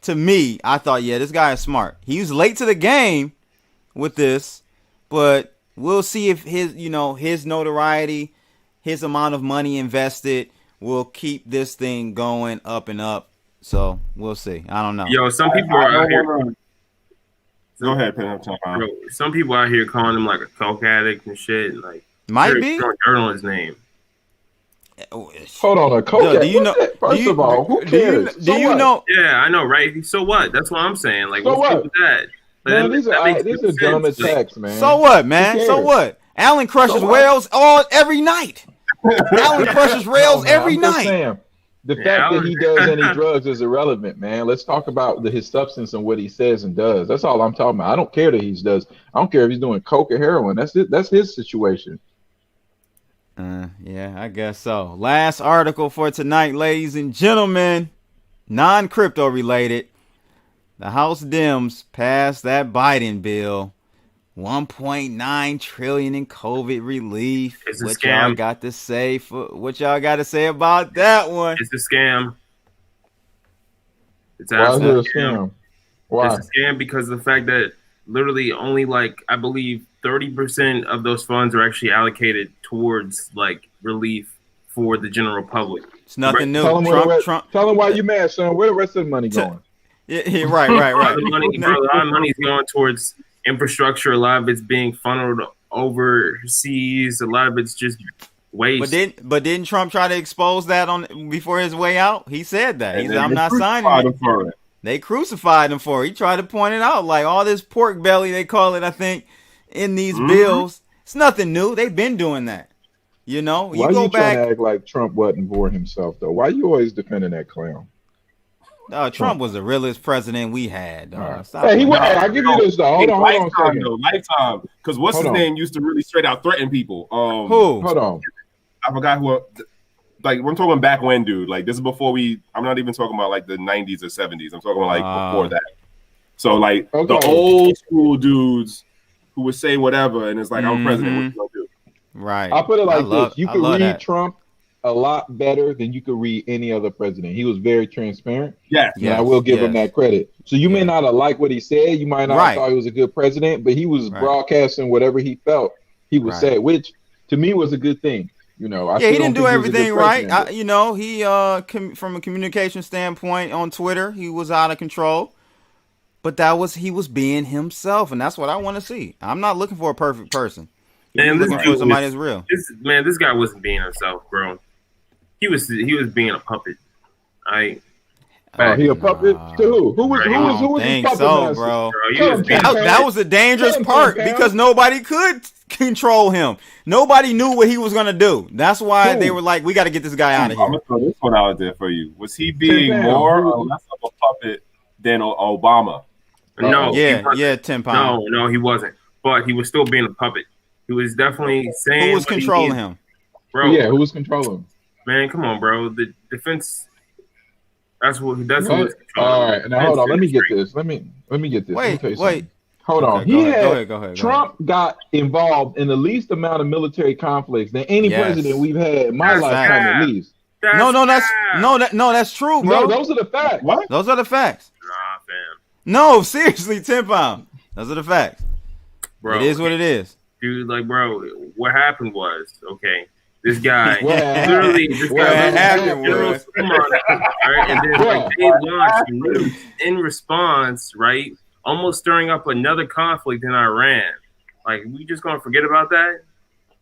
to me, I thought, yeah, this guy is smart. He was late to the game with this, but we'll see if his notoriety, his amount of money invested will keep this thing going up and up. So we'll see. I don't know. Yo, some people are out here. Go ahead, Pen. Some people out here calling him like a coke addict and shit. Like, might be dirt on his name. Hold on, a coke addict. Do you know? First of all, who cares? Do you know? Yeah, I know, right? So what? That's what I'm saying. Like, so what's with that? Man, these are dumb attacks, man. So what, man? So what? Alan crushes whales every night. Alan crushes rails every night. The fact that he does any drugs is irrelevant, man. Let's talk about his substance and what he says and does. That's all I'm talking about. I don't care that he does. I don't care if he's doing coke or heroin. That's it. That's his situation. Yeah, I guess so. Last article for tonight, ladies and gentlemen. Non-crypto related. The House Dems passed that Biden bill. 1.9 trillion in COVID relief. It's a what scam. Y'all got to say what y'all got to say about that one? It's a scam. It's absolutely a scam. Why? It's a scam because of the fact that literally only I believe 30% of those funds are actually allocated towards relief for the general public. It's nothing new. Tell them why you mad, son. Where the rest of the money going? Yeah, right. A lot of money is going towards infrastructure. A lot of it's being funneled overseas. A lot of it's just waste. But didn't Trump try to expose that before his way out? He said that. He said, I'm not signing it. They crucified him for it. He tried to point it out, like all this pork belly, they call it, I think, in these bills. It's nothing new. They've been doing that. You know, why you trying to act like Trump wasn't for himself, though? Why you always defending that clown? Trump was the realest president we had. Hey, he was. I give you this, though. Hold on a second. Lifetime. Because what's his name used to really straight out threaten people. Who? Hold on. I forgot who. We're talking back when, dude. Like, this is before I'm not even talking about the 90s or 70s. I'm talking about before that. So the old school dudes who would say whatever, and it's like, I'm president. What you gonna do? Right. I'll put it like this: you could read Trump a lot better than you could read any other president. He was very transparent. Yes. And I will give him that credit. So you may not have liked what he said. You might not have thought he was a good president, but he was broadcasting whatever he felt he would say, which to me was a good thing. You know, he didn't do everything right. He from a communication standpoint on Twitter, he was out of control. But he was being himself, and that's what I want to see. I'm not looking for a perfect person. I'm looking for somebody that's real. This guy wasn't being himself, bro. He was being a puppet. I He a puppet to who? Who was his think puppet so, master? bro. Tell him, That was a dangerous Tell him, part Tim, because nobody could control him. Nobody knew what he was gonna do. That's why they were like, "We got to get this guy out of I'm here." gonna throw this one out there for you. Was he being Pound. more or less of a puppet than Obama? no, Yeah, 10 pounds. No, he wasn't. But he was still being a puppet. He was definitely saying Who was what he controlling needed. him? Bro. Yeah, who was controlling him? Man, come on, bro. The defense. That's what. That's What? what. All right, now hold on. Let me get this. Let me get this. Let me tell you Wait. something. Hold on. Okay, go ahead. Trump got involved in the least amount of military conflicts than any president we've had in my That's lifetime, bad. at least. That's true, bro. No, those are the facts. What? Those are the facts. Nah, fam. No, seriously, 10 pounds. Those are the facts. Bro, It is what it is. dude. Like, bro, what happened was okay. This guy, What literally, this What guy, happened General was- Suleiman, right? And then like, they launched nukes in response, right? Almost stirring up another conflict in Iran. Like, we just gonna forget about that?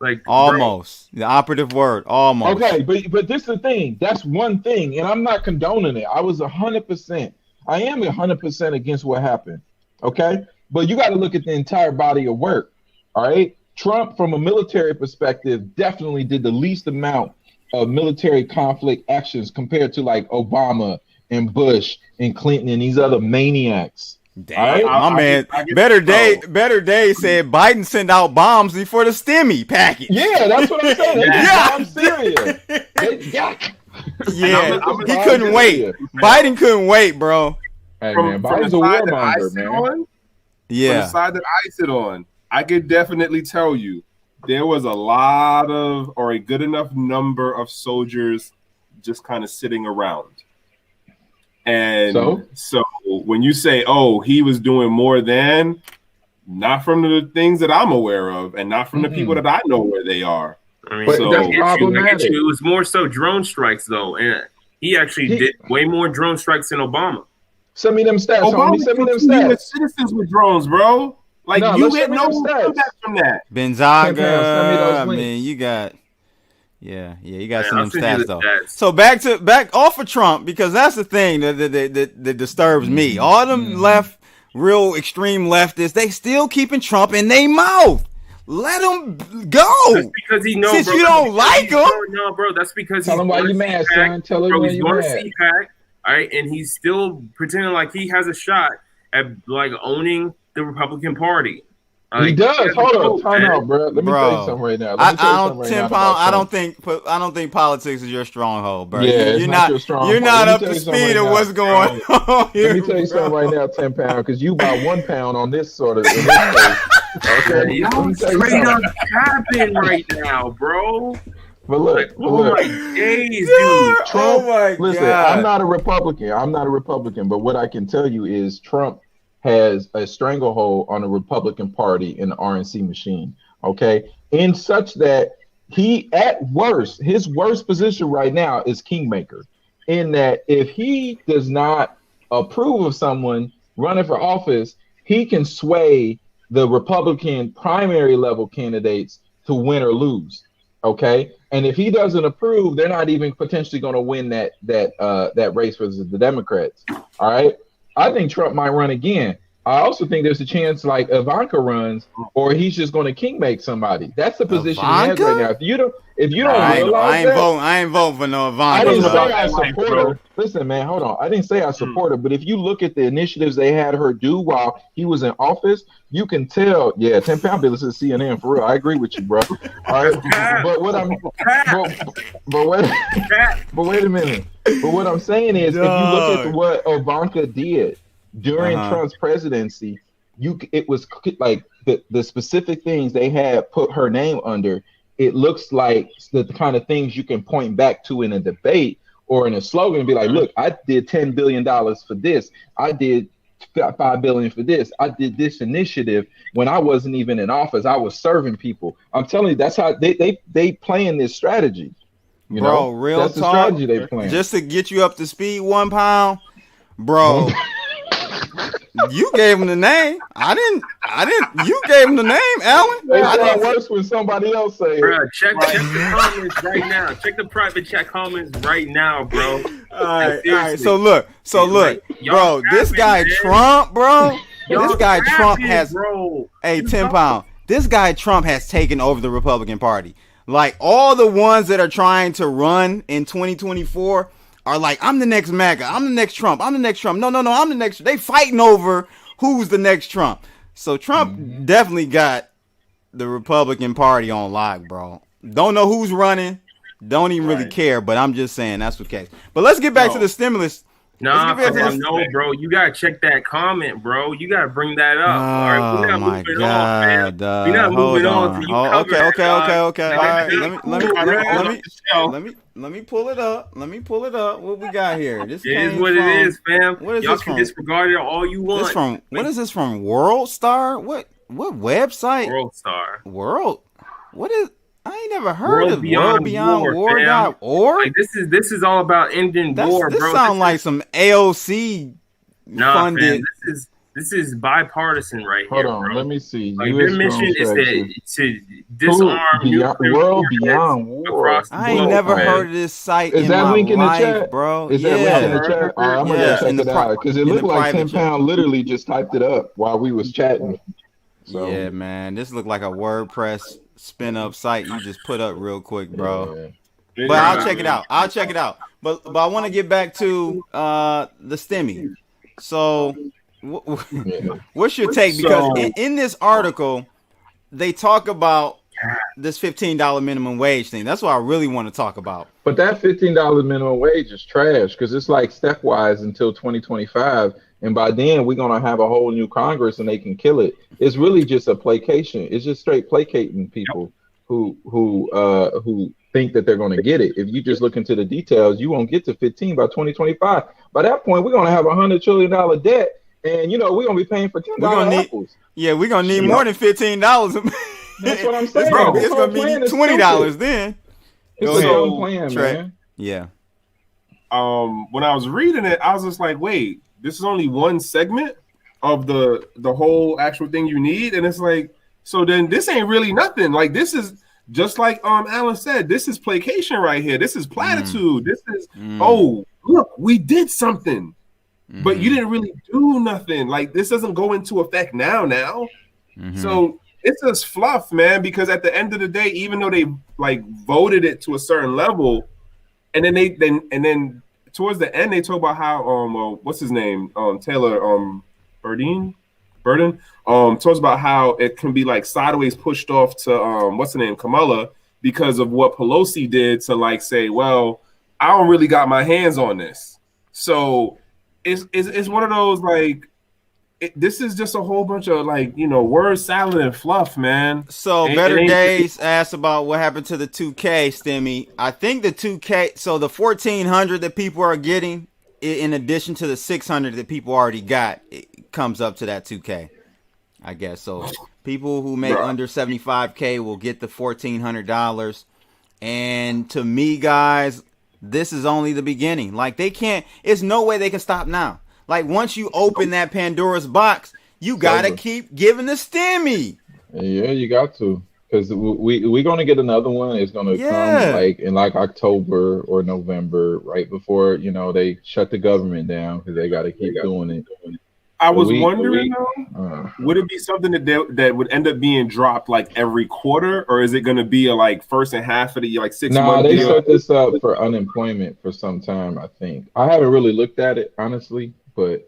Like, Almost. The operative word, almost. Okay, but this is the thing. That's one thing, and I'm not condoning it. I was 100%. I am 100% against what happened. Okay, but you got to look at the entire body of work. All right, Trump, from a military perspective, definitely did the least amount of military conflict actions compared to like Obama and Bush and Clinton and these other maniacs. Damn, All right? my man. I get Better Day said Biden sent out bombs before the STEMI package. Yeah, that's what I'm saying. They Yeah. I'm serious. Yeah, I'm he couldn't wait. Biden couldn't wait, bro. Hey From man, the Biden's a side that I warmonger, sit man. on, from the Yeah. side that I sit on, I could definitely tell you there was a lot of, or a good enough number of soldiers just kind of sitting around. And so when you say, oh, he was doing more than, not from the things that I'm aware of, and not from the people that I know where they are. I mean, But so that's I get problematic. you. It was more so drone strikes, though, and he actually did way more drone strikes than Obama. Send me them stats, homie. Send me them killed stats. citizens with drones, bro. Like, No, you let's get send me no them stats. feedback from that. Benzaga. Send me those I links. mean, you got. Yeah, you got Man, some I'll of them send you stats the though. stats. So back off of Trump, because that's the thing that disturbs me. All them left, real extreme leftists, they still keeping Trump in their mouth. Let him go. That's because he knows. Since bro, you that's don't because like he's- him. No, bro, that's because Tell him why going you mad, CPAC, son. Tell him bro, why he's you going mad. CPAC, all right, and he's still pretending like he has a shot at like owning the Republican Party. He does. has a Hold on, vote, time man. out, bro. Let me tell you something right now. Let me tell you something right now about Trump. I don't think politics is your stronghold, bro. Yeah, it's you're not your strong You're point. not Let me up tell to you something speed right of now. what's going on here. Let me tell you something right now, 10 pound, because you about 1 pound on this sort of. In this case. Okay, Y'all straight up capping right now, bro. But look, Oh my days, dude. Trump. Oh my Listen, God. I'm not a Republican. But what I can tell you is Trump has a stranglehold on the Republican Party in the RNC machine. Okay, in such that he, at worst, his worst position right now is kingmaker. In that, if he does not approve of someone running for office, he can sway the Republican primary level candidates to win or lose. Okay, and if he doesn't approve, they're not even potentially going to win that race for the Democrats. All right, I think Trump might run again. I also think there's a chance like Ivanka runs, or he's just going to kingmake somebody. That's the position he has right now. If you don't realize I ain't voting for no Ivanka. I didn't say dog. I support her. Listen, man, hold on. I didn't say I support her, but if you look at the initiatives they had her do while he was in office, you can tell. Yeah, 10 pound bill is CNN for real. I agree with you, bro. All right, but what I'm, but wait a minute. But what I'm saying is, if you look at what Ivanka did during Trump's presidency, it was like the specific things they had put her name under. It looks like the kind of things you can point back to in a debate or in a slogan and be like, look, I did $10 billion for this. I did $5 billion for this. I did this initiative when I wasn't even in office. I was serving people. I'm telling you, that's how they playing this strategy. You know, real that's talk. the strategy they playing. Just to get you up to speed, 1 pound, bro. You gave him the name. I didn't. You gave him the name, Alan. It sounds worse when somebody else say it. Bro, check the comments right now. Check the private chat comments right now, bro. All right. seriously. So look, Like, y'all bro. This trapping, guy man. Trump, bro. Y'all This guy Trump trapping, has. bro. Hey, 10 pound. This guy Trump has taken over the Republican Party. Like all the ones that are trying to run in 2024 are like, I'm the next MAGA. I'm the next Trump. I'm the next Trump. No, I'm the next. They fighting over who's the next Trump. So Trump definitely got the Republican Party on lock, bro. Don't know who's running. Don't even really care, but I'm just saying that's the case. But let's get back to the stimulus. Nah, no, bro. You gotta check that comment, bro. You gotta bring that up. All right, we're not moving on, man. We're not moving on. Till you Okay. All right, let me pull it up. What we got here? This it is what it is, fam. What is Y'all this can from? disregard it all you want. What is this from? World Star? What website? World Star. World. What is? I ain't never heard of World Beyond War.org. Like, this is all about ending war, This bro. sound like some AOC funded. Fam, this is bipartisan right Hold here, on, bro. let me see. Like, their mission is to disarm World Beyond War. across the I ain't globe, never man. heard of this site Is in that my link in the life, chat? bro. Is that link in the chat? All right, I'm gonna go check it out because it in looked the like private 10 chat. Pound literally just typed it up while we was chatting. So, Yeah, man, this look like a WordPress spin up site you just put up real quick, bro. yeah. But I'll check it out. But I want to get back to the STEMI. So, what's your take? Because in this article, they talk about this $15 minimum wage thing. That's what I really want to talk about. But that $15 minimum wage is trash because it's like stepwise until 2025. And by then, we're going to have a whole new Congress and they can kill it. It's really just a placation. It's just straight placating people who think that they're going to get it. If you just look into the details, you won't get to 15 by 2025. By that point, we're going to have $100 trillion debt. And, we're going to be paying for $10 apples. Yeah, we're going to need more than $15. That's what I'm saying. It's going to be $20 then. It's a dumb plan, Trekk. man. Yeah. When I was reading it, I was just like, wait, this is only one segment of the whole actual thing you need. And it's like, so then this ain't really nothing. Like, this is just like Alan said, this is placation right here. This is platitude. This is, oh, look, we did something. But you didn't really do nothing. Like, this doesn't go into effect now. So it's just fluff, man, because at the end of the day, even though they like voted it to a certain level, and then towards the end they talk about how what's his name? Taylor Burden talks about how it can be like sideways pushed off to what's the name? Kamala, because of what Pelosi did to like say, well, I don't really got my hands on this. So it's one of those like this is just a whole bunch of like word salad and fluff, man. So Better Days asked about what happened to the 2K STEMI. I think the 2K, so the 1,400 that people are getting, in addition to the 600 that people already got, it comes up to that 2K, I guess. So people who make under 75K will get the $1,400. And to me, guys, this is only the beginning. Like, they can't, it's no way they can stop now. Like, once you open that Pandora's box, you gotta keep giving the STEMI. Yeah, you got to, because we're gonna get another one. It's gonna come like in like October or November, right before they shut the government down because they gotta keep doing it. I was wondering, though, would it be something that would end up being dropped like every quarter, or is it going to be a like first and half of the year, like 6 months? They set this up for unemployment for some time. I think I haven't really looked at it honestly, but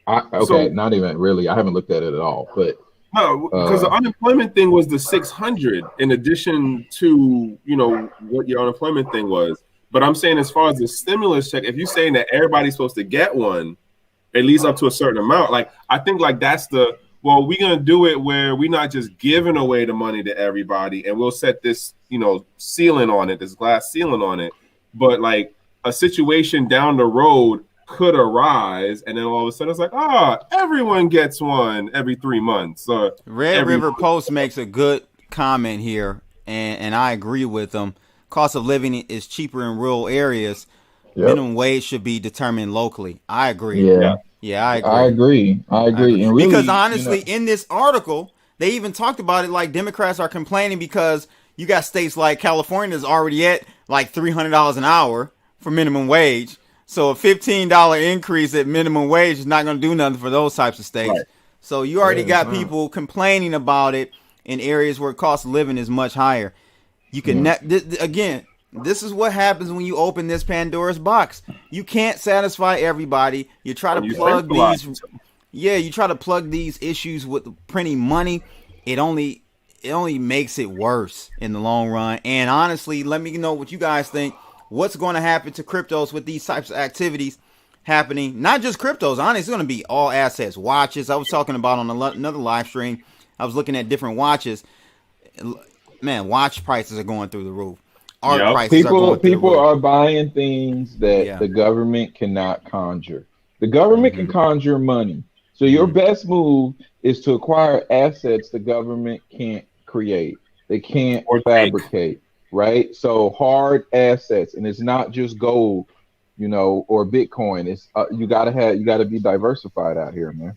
not even really. I haven't looked at it at all. But no, because the unemployment thing was the 600 in addition to what your unemployment thing was. But I'm saying as far as the stimulus check, if you're saying that everybody's supposed to get one, at least up to a certain amount. Like, I think like that's we're going to do it where we're not just giving away the money to everybody and we'll set this, ceiling on it, this glass ceiling on it. But like a situation down the road could arise and then all of a sudden it's like, everyone gets one every 3 months. Red River Post makes a good comment here and I agree with them. Cost of living is cheaper in rural areas. Yep. Minimum wage should be determined locally. I agree. Yeah, I agree. I agree. And really, because honestly, in this article, they even talked about it like Democrats are complaining because you got states like California is already at like $300 an hour for minimum wage. So a $15 increase at minimum wage is not going to do nothing for those types of states. Right. So you already Yeah, got it's not. people complaining about it in areas where cost of living is much higher. You can again, this is what happens when you open this Pandora's box. You can't satisfy everybody. You try to You plug centralize these, it. you try to plug these issues with printing money. It only makes it worse in the long run. And honestly, let me know what you guys think. What's going to happen to cryptos with these types of activities happening? Not just cryptos. Honestly, it's going to be all assets, watches. I was talking about on another live stream. I was looking at different watches. Man, watch prices are going through the roof. Art Yep. prices are going through the People roof. are buying things that Yeah. the government cannot conjure. The government can conjure money. So your best move is to acquire assets the government can't create. They can't Or take. fabricate, right? So hard assets, and it's not just gold, or Bitcoin. It's you gotta be diversified out here, man.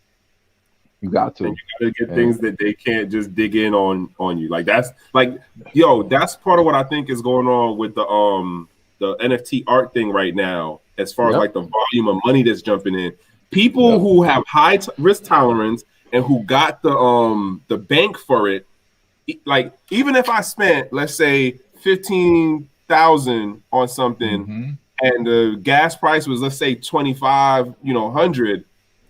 You got to. And you gotta get things that they can't just dig in on you. Like that's that's part of what I think is going on with the NFT art thing right now, as far as like the volume of money that's jumping in. People who have high risk tolerance and who got the bank for it, like even if I spent, let's say, 15,000 on something, and the gas price was, let's say, 2500,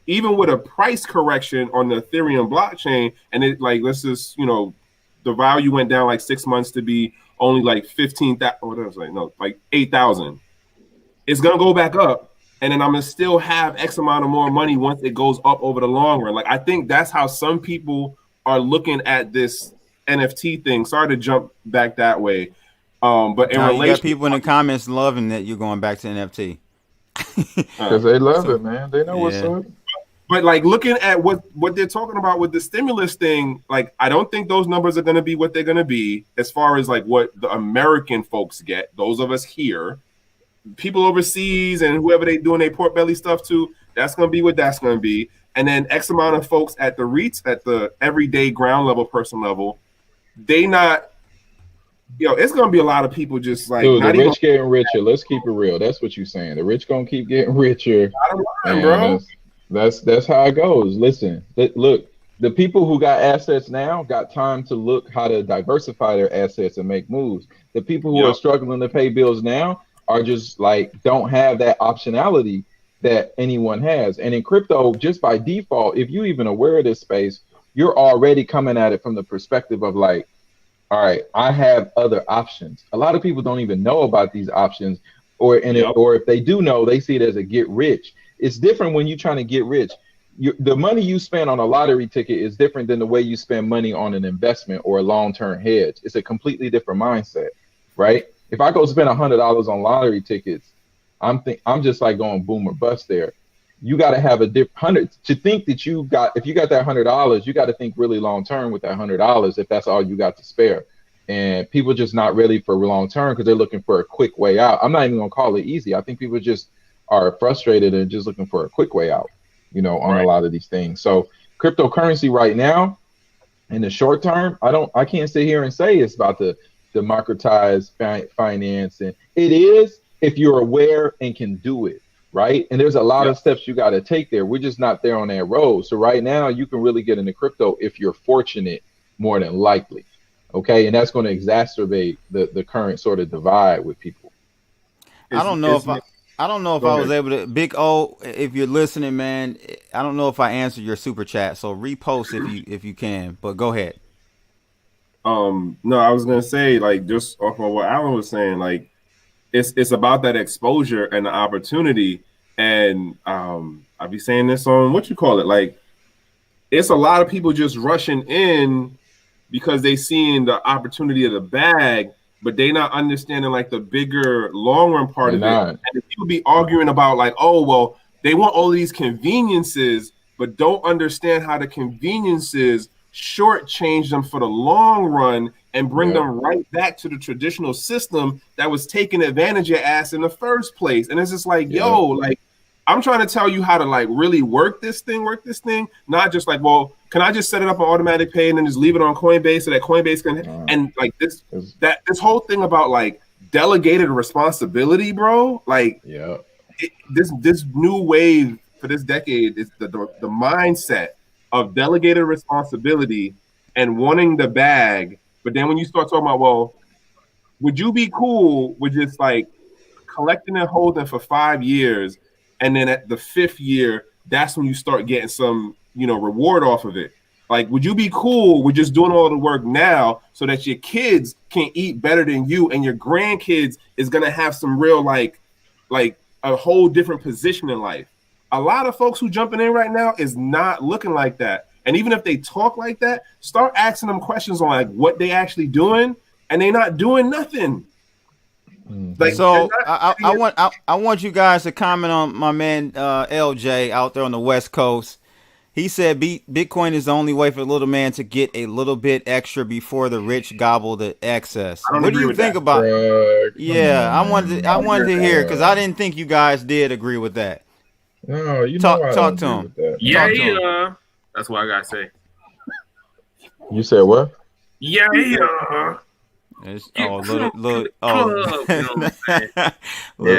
even with a price correction on the Ethereum blockchain, and it like, let's just, the value went down like 6 months to be only like 15,000, what else? Like 8,000. It's gonna go back up, and then I'm gonna still have X amount of more money once it goes up over the long run. Like I think that's how some people are looking at this NFT thing. Sorry to jump back that way, but in Now, you relation, got people in the comments loving that you're going back to NFT. Because they love it, man. They know what's Yeah. up. but like looking at what they're talking about with the stimulus thing, like I don't think those numbers are going to be what they're going to be as far as like what the American folks get. Those of us here, people overseas, and whoever they doing their pork belly stuff to, that's going to be what that's going to be. And then X amount of folks at the REITs, at the everyday ground level person level, they not, it's going to be a lot of people just like, Dude, the not even rich getting richer. Let's keep it real. That's what you're saying. The rich gonna keep getting richer. bottom line, And bro. that's how it goes. Listen, look, the people who got assets now got time to look how to diversify their assets and make moves. The people who are struggling to pay bills now are just like don't have that optionality that anyone has. And in crypto, just by default, if you even aware of this space, you're already coming at it from the perspective of like, all right, I have other options. A lot of people don't even know about these options, or if they do know, they see it as a get rich. It's different when you're trying to get rich. The money you spend on a lottery ticket is different than the way you spend money on an investment or a long-term hedge. It's a completely different mindset, right? If I go spend $100 on lottery tickets, I'm just like going boom or bust there. You got to have a different hundred to think that if you got that $100, you got to think really long term with that $100 if that's all you got to spare. And people just not ready for long term because they're looking for a quick way out. I'm not even gonna call it easy. I think people just are frustrated and just looking for a quick way out, on a lot of these things. So cryptocurrency right now, in the short term, I can't sit here and say it's about to democratize finance, and it is if you're aware and can do it. Right. And there's a lot of steps you got to take there. We're just not there on that road. So right now you can really get into crypto if you're fortunate, more than likely. OK, and that's going to exacerbate the current sort of divide with people. I don't know if I was able to, Big O, if you're listening, man, I don't know if I answered your super chat. So repost if you can. But go ahead. No, I was going to say, like, just off of what Alan was saying, like, it's about that exposure and the opportunity. And I'll be saying this on like it's a lot of people just rushing in because they seeing the opportunity of the bag, but they not understanding like the bigger long run part of it. And people be arguing about like, oh, well, they want all these conveniences, but don't understand how the conveniences shortchange them for the long run and bring them right back to the traditional system that was taking advantage of your ass in the first place. And it's just like, yo, like, I'm trying to tell you how to like really work this thing, not just like, well, can I just set it up on automatic pay and then just leave it on Coinbase so that Coinbase can, and like this whole thing about like delegated responsibility, bro. Like, this new wave for this decade is the mindset of delegated responsibility and wanting the bag. But then when you start talking about, well, would you be cool with just like collecting and holding for 5 years, and then at the 5th year, that's when you start getting some, reward off of it? Like, would you be cool with just doing all the work now so that your kids can eat better than you, and your grandkids is gonna have some real like a whole different position in life? A lot of folks who jumping in right now is not looking like that. And even if they talk like that, start asking them questions on like what they actually doing, and they not doing nothing. Like, so I want you guys to comment on my man LJ out there on the West Coast. He said Bitcoin is the only way for the little man to get a little bit extra before the rich gobble the excess. What do you think about? Yeah, I wanted to hear, because I didn't think you guys did agree with that. No, you talk to him. Yeah. That's what I gotta say. You said what? Yeah. Little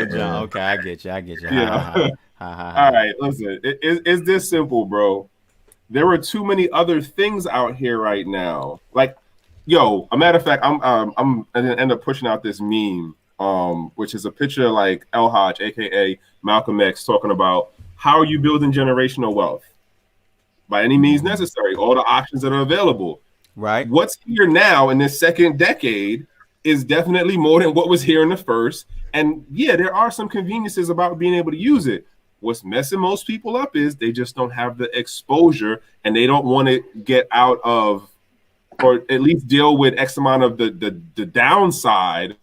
John. Okay, I get you. Yeah. All right, listen. It's this simple, bro. There are too many other things out here right now. Like, a matter of fact, I'm gonna end up pushing out this meme, which is a picture of like El Haj, aka Malcolm X, talking about how are you building generational wealth by any means necessary. All the options that are available. Right. What's here now in this second decade is definitely more than what was here in the first. And yeah, there are some conveniences about being able to use it. What's messing most people up is they just don't have the exposure, and they don't want to get out of, or at least deal with X amount of the downside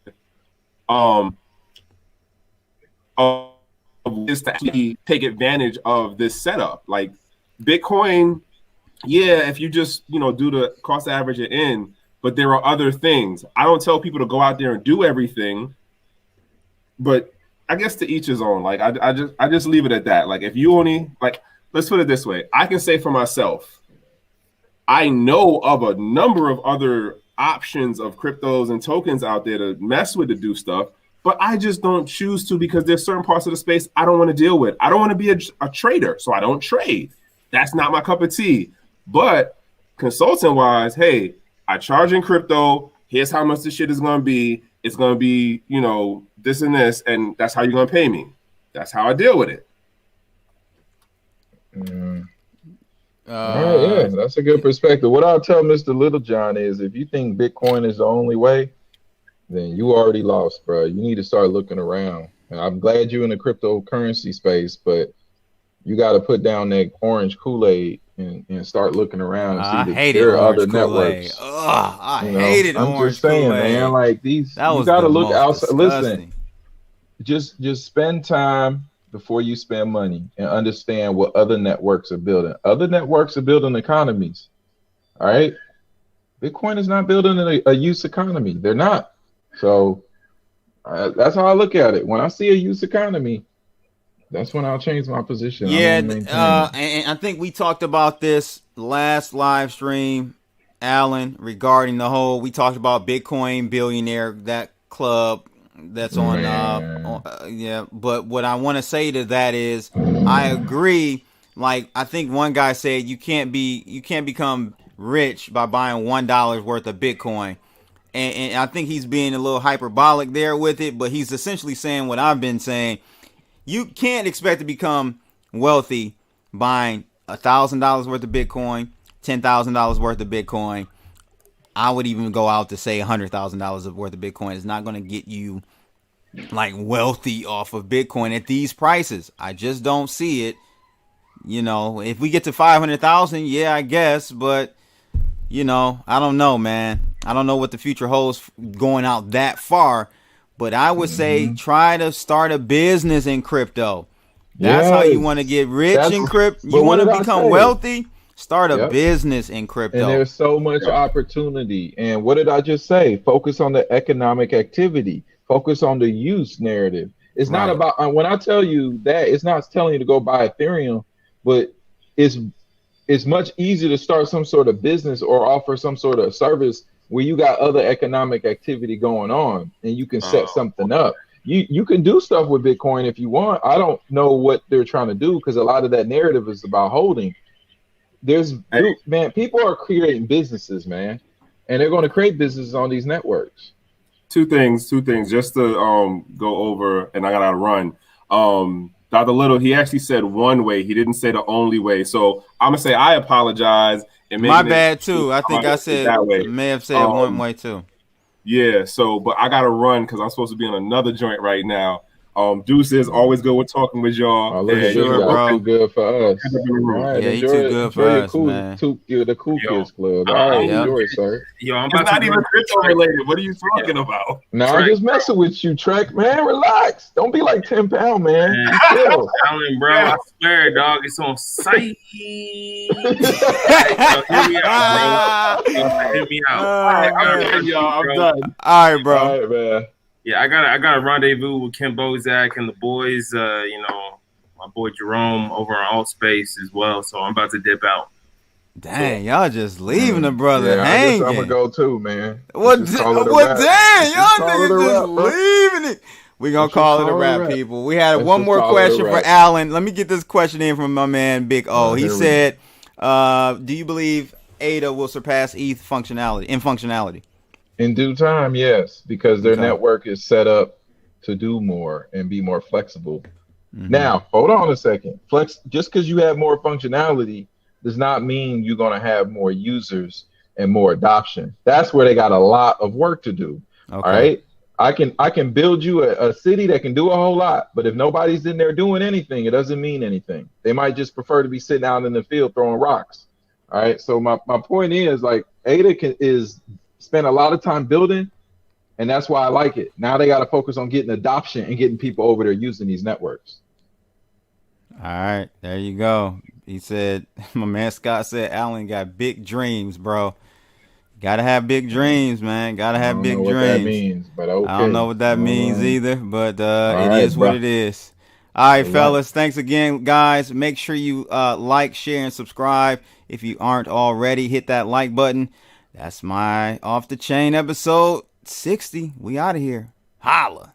of is to actually take advantage of this setup. Like Bitcoin, yeah, if you just do the cost average it in, but there are other things. I don't tell people to go out there and do everything, but I guess to each his own. Like I just leave it at that. Like if you only let's put it this way. I can say for myself, I know of a number of other options of cryptos and tokens out there to mess with, to do stuff, but I just don't choose to, because there's certain parts of the space I don't want to deal with. I don't want to be a trader, so I don't trade. That's not my cup of tea. But consulting wise, hey, I charge in crypto. Here's how much this shit is going to be. It's going to be, this and this, and that's how you're going to pay me. That's how I deal with it. Yeah, that's a good perspective. What I'll tell Mr. Littlejohn is, if you think Bitcoin is the only way, then you already lost, bro. You need to start looking around. And I'm glad you're in the cryptocurrency space, but you got to put down that orange Kool-Aid and start looking around and see there are other networks. I hated orange Kool-Aid. I'm just saying, man, like these, you got to look outside. Listen, just spend time before you spend money and understand what other networks are building. Other networks are building economies. All right. Bitcoin is not building a use economy. They're not. So that's how I look at it. When I see a use economy, that's when I'll change my position. Yeah, and I think we talked about this last live stream, Alan, regarding the whole, we talked about Bitcoin Billionaire, that club that's on, but what I want to say to that is, I agree. Like, I think one guy said you can't become rich by buying $1 worth of Bitcoin. And I think he's being a little hyperbolic there with it, but he's essentially saying what I've been saying. You can't expect to become wealthy buying $1,000 worth of Bitcoin, $10,000 worth of Bitcoin. I would even go out to say $100,000 worth of Bitcoin is not going to get you like wealthy off of Bitcoin at these prices. I just don't see it. If we get to 500,000, yeah, I guess, but I don't know, man. I don't know what the future holds going out that far. But I would say try to start a business in crypto. That's how you want to get rich in crypto. You want to become wealthy? Start a business in crypto. And there's so much opportunity. And what did I just say? Focus on the economic activity. Focus on the use narrative. It's not about, when I tell you that, it's not telling you to go buy Ethereum, but it's much easier to start some sort of business or offer some sort of service where you got other economic activity going on and you can set something up. you can do stuff with Bitcoin if you want. I don't know what they're trying to do because a lot of that narrative is about holding. Man, people are creating businesses, man, and they're going to create businesses on these networks. Two things, just to go over, and I gotta run. Dr. Little, he actually said one way. He didn't say the only way. So I'm gonna say I apologize. And my bad too. I think I said that way. May have said one way too. Yeah. So, but I gotta run because I'm supposed to be on another joint right now. Deuce is always good with talking with y'all. Oh, look at you, bro. Too good for us. Right, yeah, you too good for us, man. The Cool Kids Club. All right, enjoy it, sir. Yo, I'm it's not even crypto related. What are you talking about? No, I'm just messing with you, Trekk, man. Relax. Don't be like 10 pound, man. Chill. Bro, I swear, dog, it's on site. Hear me out, bro. Hear me out. I'm done. All right, bro. All right, man. Yeah, I got a rendezvous with Ken Bozak and the boys. My boy Jerome over on Altspace as well. So I'm about to dip out. Dang, y'all just leaving the brother hanging. I'm gonna go too, man. What? Dang, y'all niggas just leaving it. We gonna call it a wrap, people. We had one more question for Alan. Let me get this question in from my man Big O. He said, "Do you believe ADA will surpass ETH functionality?" In due time, yes, because their network is set up to do more and be more flexible. Mm-hmm. Now, hold on a second. Just because you have more functionality does not mean you're going to have more users and more adoption. That's where they got a lot of work to do. Okay. All right. I can build you a city that can do a whole lot, but if nobody's in there doing anything, it doesn't mean anything. They might just prefer to be sitting out in the field throwing rocks. All right. So my point is, like, ADA is spend a lot of time building, and that's why I like it. Now they got to focus on getting adoption and getting people over there using these networks. All right, there you go. He said, my man Scott said, Alan got big dreams, bro. Gotta have big dreams, man. Gotta have big dreams. What that means, but okay. I don't know what that means either, but it is what it is. All right, fellas. Thanks again, guys. Make sure you like, share, and subscribe. If you aren't already, hit that like button. That's my Off the Chain episode 60. We out of here. Holla.